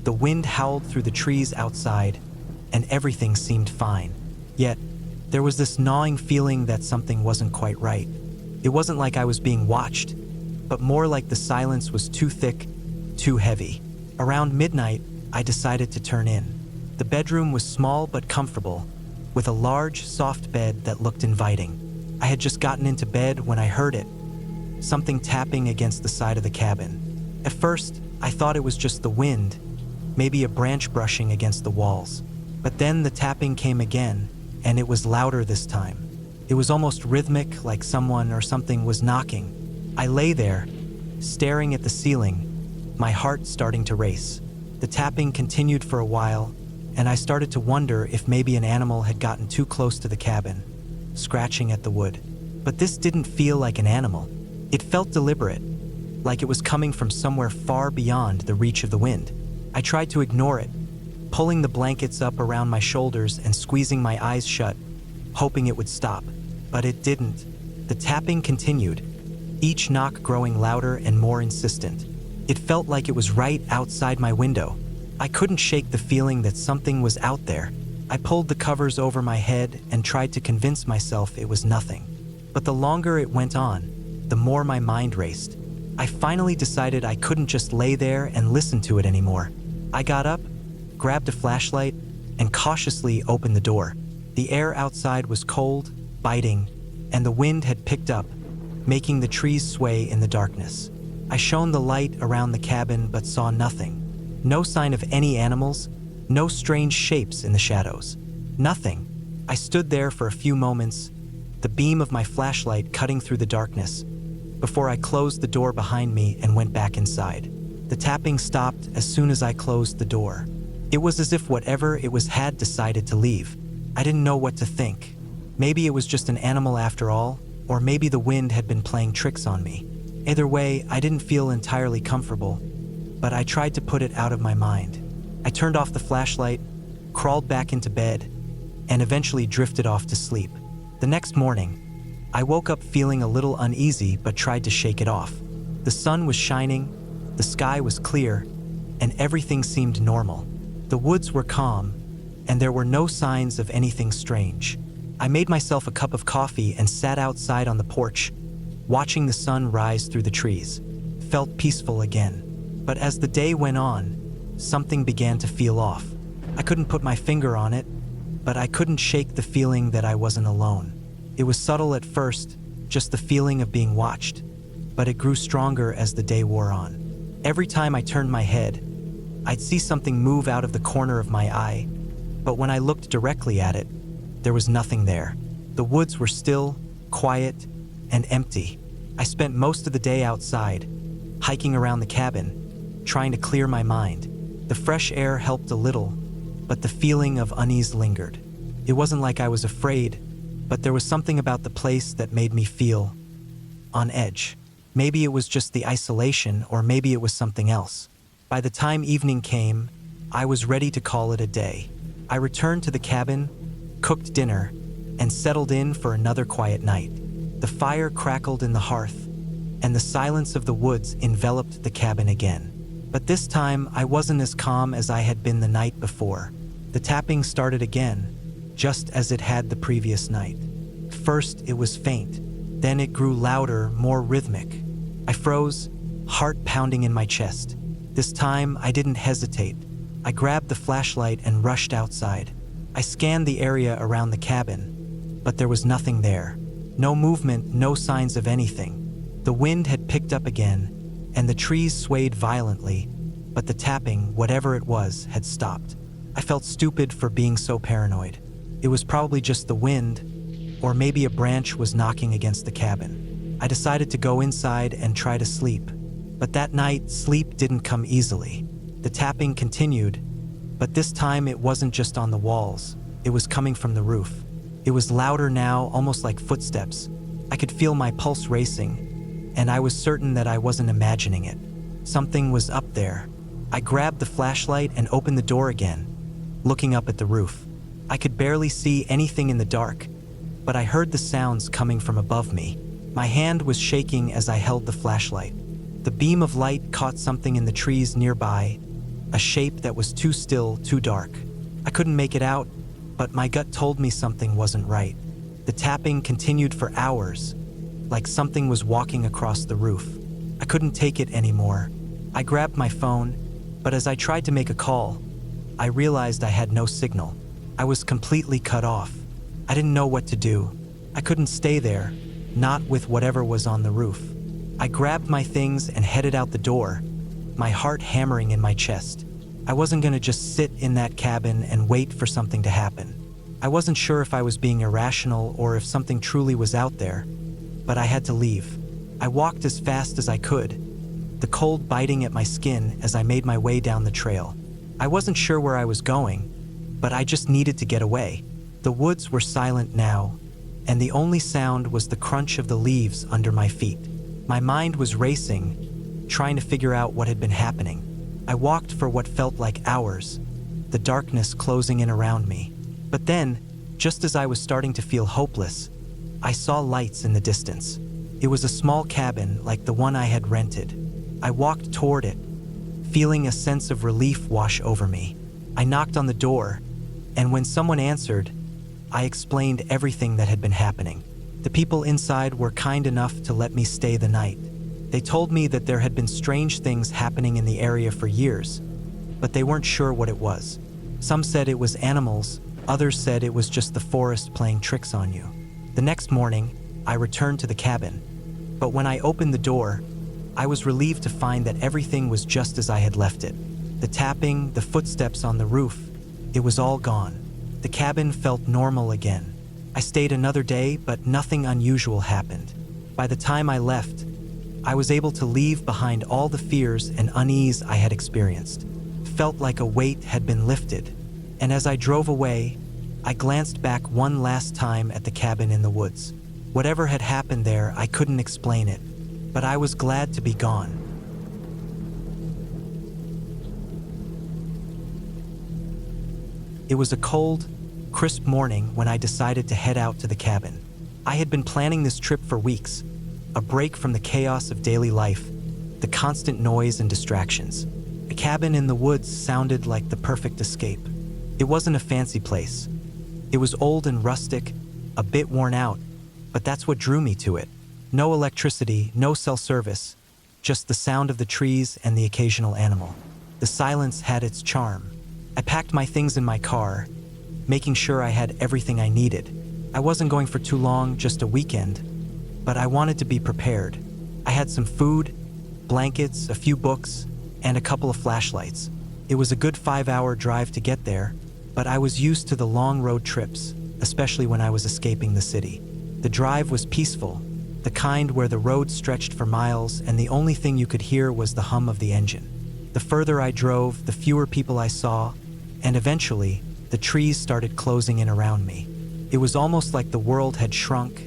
The wind howled through the trees outside, and everything seemed fine. Yet, There was this gnawing feeling that something wasn't quite right. It wasn't like I was being watched, but more like the silence was too thick, too heavy. Around midnight, I decided to turn in. The bedroom was small but comfortable, with a large, soft bed that looked inviting. I had just gotten into bed when I heard it, something tapping against the side of the cabin. At first, I thought it was just the wind, maybe a branch brushing against the walls. But then the tapping came again, and it was louder this time. It was almost rhythmic, like someone or something was knocking. I lay there, staring at the ceiling, my heart starting to race. The tapping continued for a while, and I started to wonder if maybe an animal had gotten too close to the cabin, scratching at the wood. But this didn't feel like an animal. It felt deliberate, like it was coming from somewhere far beyond the reach of the wind. I tried to ignore it, pulling the blankets up around my shoulders and squeezing my eyes shut, hoping it would stop. But it didn't. The tapping continued, each knock growing louder and more insistent. It felt like it was right outside my window. I couldn't shake the feeling that something was out there. I pulled the covers over my head and tried to convince myself it was nothing. But the longer it went on, the more my mind raced. I finally decided I couldn't just lay there and listen to it anymore. I got up, grabbed a flashlight, and cautiously opened the door. The air outside was cold, biting, and the wind had picked up, making the trees sway in the darkness. I shone the light around the cabin but saw nothing. No sign of any animals, no strange shapes in the shadows. Nothing. I stood there for a few moments, the beam of my flashlight cutting through the darkness, before I closed the door behind me and went back inside. The tapping stopped as soon as I closed the door. It was as if whatever it was had decided to leave. I didn't know what to think. Maybe it was just an animal after all, or maybe the wind had been playing tricks on me. Either way, I didn't feel entirely comfortable, but I tried to put it out of my mind. I turned off the flashlight, crawled back into bed, and eventually drifted off to sleep. The next morning, I woke up feeling a little uneasy but tried to shake it off. The sun was shining, the sky was clear, and everything seemed normal. The woods were calm, and there were no signs of anything strange. I made myself a cup of coffee and sat outside on the porch, watching the sun rise through the trees. Felt peaceful again. But as the day went on, something began to feel off. I couldn't put my finger on it, but I couldn't shake the feeling that I wasn't alone. It was subtle at first, just the feeling of being watched, but it grew stronger as the day wore on. Every time I turned my head, I'd see something move out of the corner of my eye, but when I looked directly at it, there was nothing there. The woods were still, quiet, and empty. I spent most of the day outside, hiking around the cabin, trying to clear my mind. The fresh air helped a little, but the feeling of unease lingered. It wasn't like I was afraid, but there was something about the place that made me feel on edge. Maybe it was just the isolation, or maybe it was something else. By the time evening came, I was ready to call it a day. I returned to the cabin, cooked dinner, and settled in for another quiet night. The fire crackled in the hearth, and the silence of the woods enveloped the cabin again. But this time, I wasn't as calm as I had been the night before. The tapping started again, just as it had the previous night. First, it was faint. Then it grew louder, more rhythmic. I froze, heart pounding in my chest. This time, I didn't hesitate. I grabbed the flashlight and rushed outside. I scanned the area around the cabin, but there was nothing there. No movement, no signs of anything. The wind had picked up again, and the trees swayed violently, but the tapping, whatever it was, had stopped. I felt stupid for being so paranoid. It was probably just the wind, or maybe a branch was knocking against the cabin. I decided to go inside and try to sleep. But that night, sleep didn't come easily. The tapping continued, but this time it wasn't just on the walls. It was coming from the roof. It was louder now, almost like footsteps. I could feel my pulse racing, and I was certain that I wasn't imagining it. Something was up there. I grabbed the flashlight and opened the door again, looking up at the roof. I could barely see anything in the dark, but I heard the sounds coming from above me. My hand was shaking as I held the flashlight. The beam of light caught something in the trees nearby, a shape that was too still, too dark. I couldn't make it out, but my gut told me something wasn't right. The tapping continued for hours, like something was walking across the roof. I couldn't take it anymore. I grabbed my phone, but as I tried to make a call, I realized I had no signal. I was completely cut off. I didn't know what to do. I couldn't stay there, not with whatever was on the roof. I grabbed my things and headed out the door, my heart hammering in my chest. I wasn't gonna just sit in that cabin and wait for something to happen. I wasn't sure if I was being irrational or if something truly was out there, but I had to leave. I walked as fast as I could, the cold biting at my skin as I made my way down the trail. I wasn't sure where I was going, but I just needed to get away. The woods were silent now, and the only sound was the crunch of the leaves under my feet. My mind was racing, trying to figure out what had been happening. I walked for what felt like hours, the darkness closing in around me. But then, just as I was starting to feel hopeless, I saw lights in the distance. It was a small cabin like the one I had rented. I walked toward it, feeling a sense of relief wash over me. I knocked on the door, and when someone answered, I explained everything that had been happening. The people inside were kind enough to let me stay the night. They told me that there had been strange things happening in the area for years, but they weren't sure what it was. Some said it was animals, others said it was just the forest playing tricks on you. The next morning, I returned to the cabin, but when I opened the door, I was relieved to find that everything was just as I had left it. The tapping, the footsteps on the roof, it was all gone. The cabin felt normal again. I stayed another day, but nothing unusual happened. By the time I left, I was able to leave behind all the fears and unease I had experienced. Felt like a weight had been lifted, and as I drove away, I glanced back one last time at the cabin in the woods. Whatever had happened there, I couldn't explain it, but I was glad to be gone. It was a cold, crisp morning when I decided to head out to the cabin. I had been planning this trip for weeks, a break from the chaos of daily life, the constant noise and distractions. A cabin in the woods sounded like the perfect escape. It wasn't a fancy place. It was old and rustic, a bit worn out, but that's what drew me to it. No electricity, no cell service, just the sound of the trees and the occasional animal. The silence had its charm. I packed my things in my car, making sure I had everything I needed. I wasn't going for too long, just a weekend, but I wanted to be prepared. I had some food, blankets, a few books, and a couple of flashlights. It was a good 5-hour drive to get there, but I was used to the long road trips, especially when I was escaping the city. The drive was peaceful, the kind where the road stretched for miles and the only thing you could hear was the hum of the engine. The further I drove, the fewer people I saw, and eventually, the trees started closing in around me. It was almost like the world had shrunk,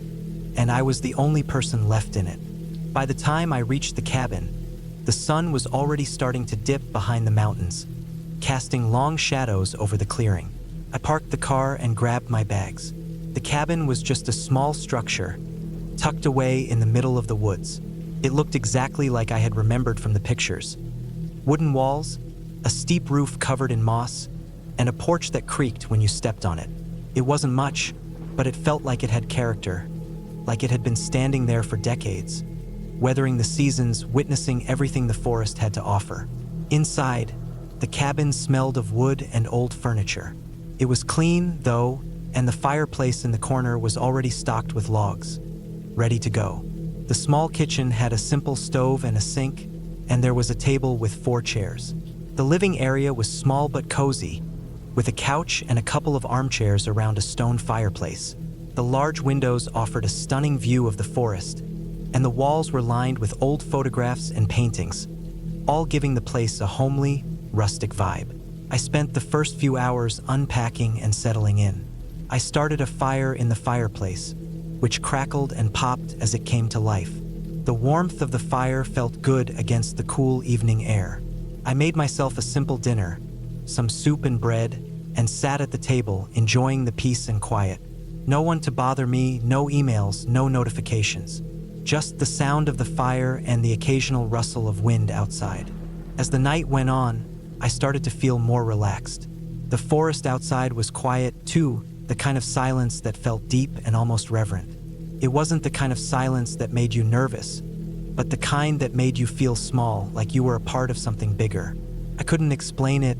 and I was the only person left in it. By the time I reached the cabin, the sun was already starting to dip behind the mountains, casting long shadows over the clearing. I parked the car and grabbed my bags. The cabin was just a small structure, tucked away in the middle of the woods. It looked exactly like I had remembered from the pictures. Wooden walls, a steep roof covered in moss, and a porch that creaked when you stepped on it. It wasn't much, but it felt like it had character, like it had been standing there for decades, weathering the seasons, witnessing everything the forest had to offer. Inside, the cabin smelled of wood and old furniture. It was clean, though, and the fireplace in the corner was already stocked with logs, ready to go. The small kitchen had a simple stove and a sink, and there was a table with 4 chairs. The living area was small but cozy, with a couch and a couple of armchairs around a stone fireplace. The large windows offered a stunning view of the forest, and the walls were lined with old photographs and paintings, all giving the place a homely, rustic vibe. I spent the first few hours unpacking and settling in. I started a fire in the fireplace, which crackled and popped as it came to life. The warmth of the fire felt good against the cool evening air. I made myself a simple dinner, some soup and bread, and sat at the table enjoying the peace and quiet. No one to bother me, no emails, no notifications. Just the sound of the fire and the occasional rustle of wind outside. As the night went on, I started to feel more relaxed. The forest outside was quiet, too, the kind of silence that felt deep and almost reverent. It wasn't the kind of silence that made you nervous, but the kind that made you feel small, like you were a part of something bigger. I couldn't explain it,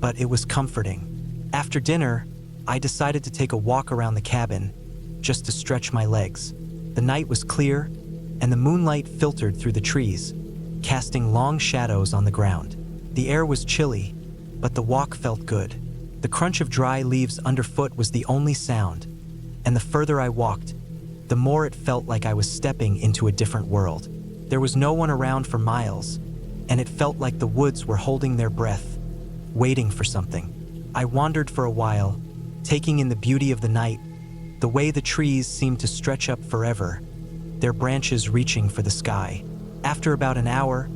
but it was comforting. After dinner, I decided to take a walk around the cabin, just to stretch my legs. The night was clear, and the moonlight filtered through the trees, casting long shadows on the ground. The air was chilly, but the walk felt good. The crunch of dry leaves underfoot was the only sound, and the further I walked, the more it felt like I was stepping into a different world. There was no one around for miles, and it felt like the woods were holding their breath, waiting for something. I wandered for a while, taking in the beauty of the night, the way the trees seemed to stretch up forever, their branches reaching for the sky. After about an hour,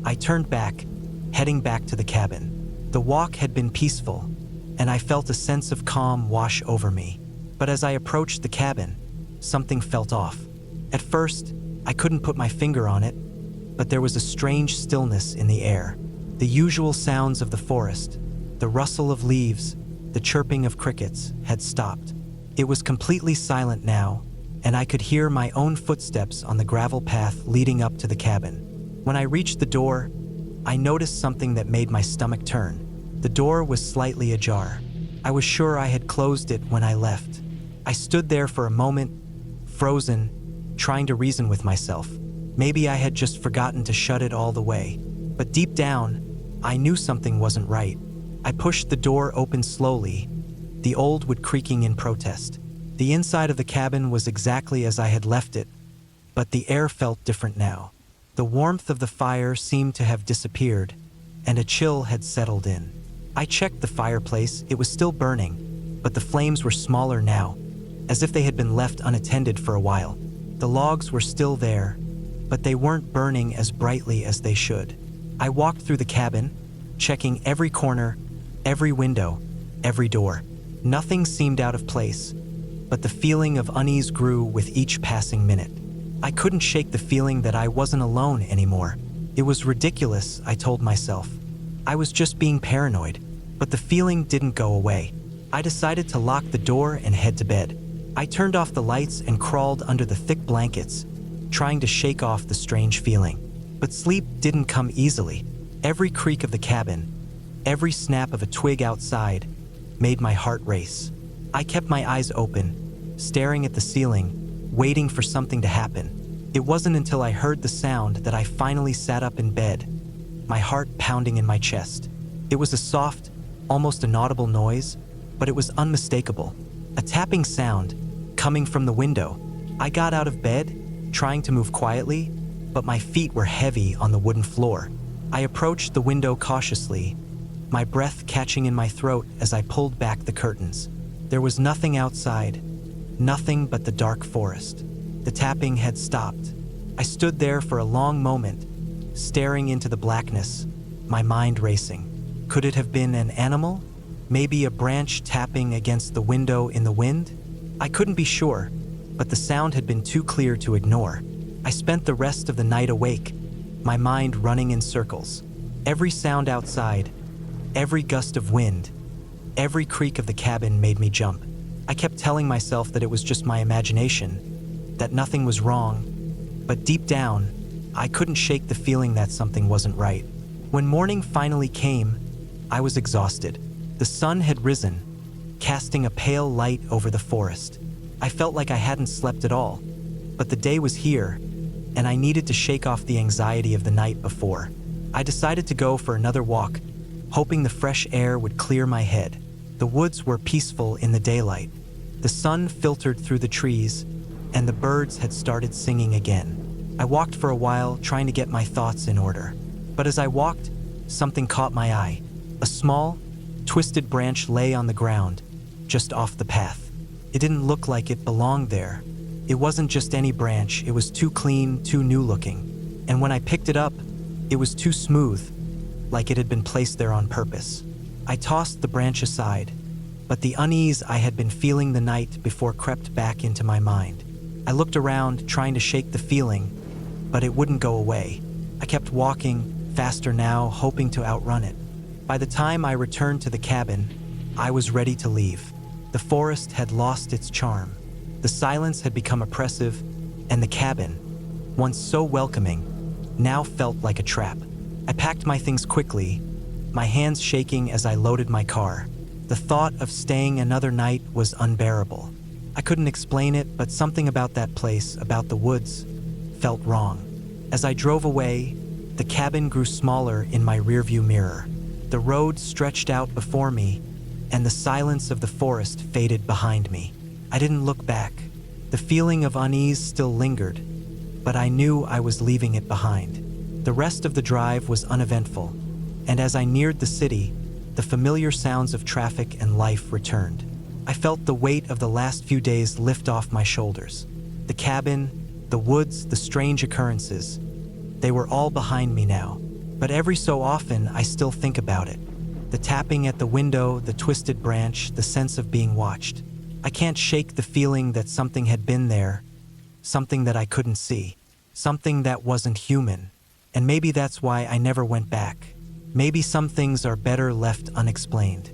I turned back, heading back to the cabin. The walk had been peaceful, and I felt a sense of calm wash over me. But as I approached the cabin, something felt off. At first, I couldn't put my finger on it, but there was a strange stillness in the air. The usual sounds of the forest, the rustle of leaves, the chirping of crickets, had stopped. It was completely silent now, and I could hear my own footsteps on the gravel path leading up to the cabin. When I reached the door, I noticed something that made my stomach turn. The door was slightly ajar. I was sure I had closed it when I left. I stood there for a moment, frozen, trying to reason with myself. Maybe I had just forgotten to shut it all the way. But deep down, I knew something wasn't right. I pushed the door open slowly, the old wood creaking in protest. The inside of the cabin was exactly as I had left it, but the air felt different now. The warmth of the fire seemed to have disappeared, and a chill had settled in. I checked the fireplace. It was still burning, but the flames were smaller now, as if they had been left unattended for a while. The logs were still there, but they weren't burning as brightly as they should. I walked through the cabin, checking every corner, every window, every door. Nothing seemed out of place, but the feeling of unease grew with each passing minute. I couldn't shake the feeling that I wasn't alone anymore. It was ridiculous, I told myself. I was just being paranoid, but the feeling didn't go away. I decided to lock the door and head to bed. I turned off the lights and crawled under the thick blankets, trying to shake off the strange feeling. But sleep didn't come easily. Every creak of the cabin, every snap of a twig outside, made my heart race. I kept my eyes open, staring at the ceiling, waiting for something to happen. It wasn't until I heard the sound that I finally sat up in bed, my heart pounding in my chest. It was a soft, almost inaudible noise, but it was unmistakable. A tapping sound coming from the window. I got out of bed, trying to move quietly, but my feet were heavy on the wooden floor. I approached the window cautiously, my breath catching in my throat as I pulled back the curtains. There was nothing outside, nothing but the dark forest. The tapping had stopped. I stood there for a long moment, staring into the blackness, my mind racing. Could it have been an animal? Maybe a branch tapping against the window in the wind? I couldn't be sure, but the sound had been too clear to ignore. I spent the rest of the night awake, my mind running in circles. Every sound outside, every gust of wind, every creak of the cabin made me jump. I kept telling myself that it was just my imagination, that nothing was wrong, but deep down, I couldn't shake the feeling that something wasn't right. When morning finally came, I was exhausted. The sun had risen, casting a pale light over the forest. I felt like I hadn't slept at all, but the day was here, and I needed to shake off the anxiety of the night before. I decided to go for another walk, hoping the fresh air would clear my head. The woods were peaceful in the daylight. The sun filtered through the trees, and the birds had started singing again. I walked for a while, trying to get my thoughts in order. But as I walked, something caught my eye. A small, twisted branch lay on the ground, just off the path. It didn't look like it belonged there. It wasn't just any branch, it was too clean, too new looking. And when I picked it up, it was too smooth, like it had been placed there on purpose. I tossed the branch aside, but the unease I had been feeling the night before crept back into my mind. I looked around, trying to shake the feeling, but it wouldn't go away. I kept walking, faster now, hoping to outrun it. By the time I returned to the cabin, I was ready to leave. The forest had lost its charm. The silence had become oppressive, and the cabin, once so welcoming, now felt like a trap. I packed my things quickly, my hands shaking as I loaded my car. The thought of staying another night was unbearable. I couldn't explain it, but something about that place, about the woods, felt wrong. As I drove away, the cabin grew smaller in my rearview mirror. The road stretched out before me, and the silence of the forest faded behind me. I didn't look back. The feeling of unease still lingered, but I knew I was leaving it behind. The rest of the drive was uneventful, and as I neared the city, the familiar sounds of traffic and life returned. I felt the weight of the last few days lift off my shoulders. The cabin, the woods, the strange occurrences, they were all behind me now. But every so often, I still think about it. The tapping at the window, the twisted branch, the sense of being watched. I can't shake the feeling that something had been there, something that I couldn't see, something that wasn't human. And maybe that's why I never went back. Maybe some things are better left unexplained.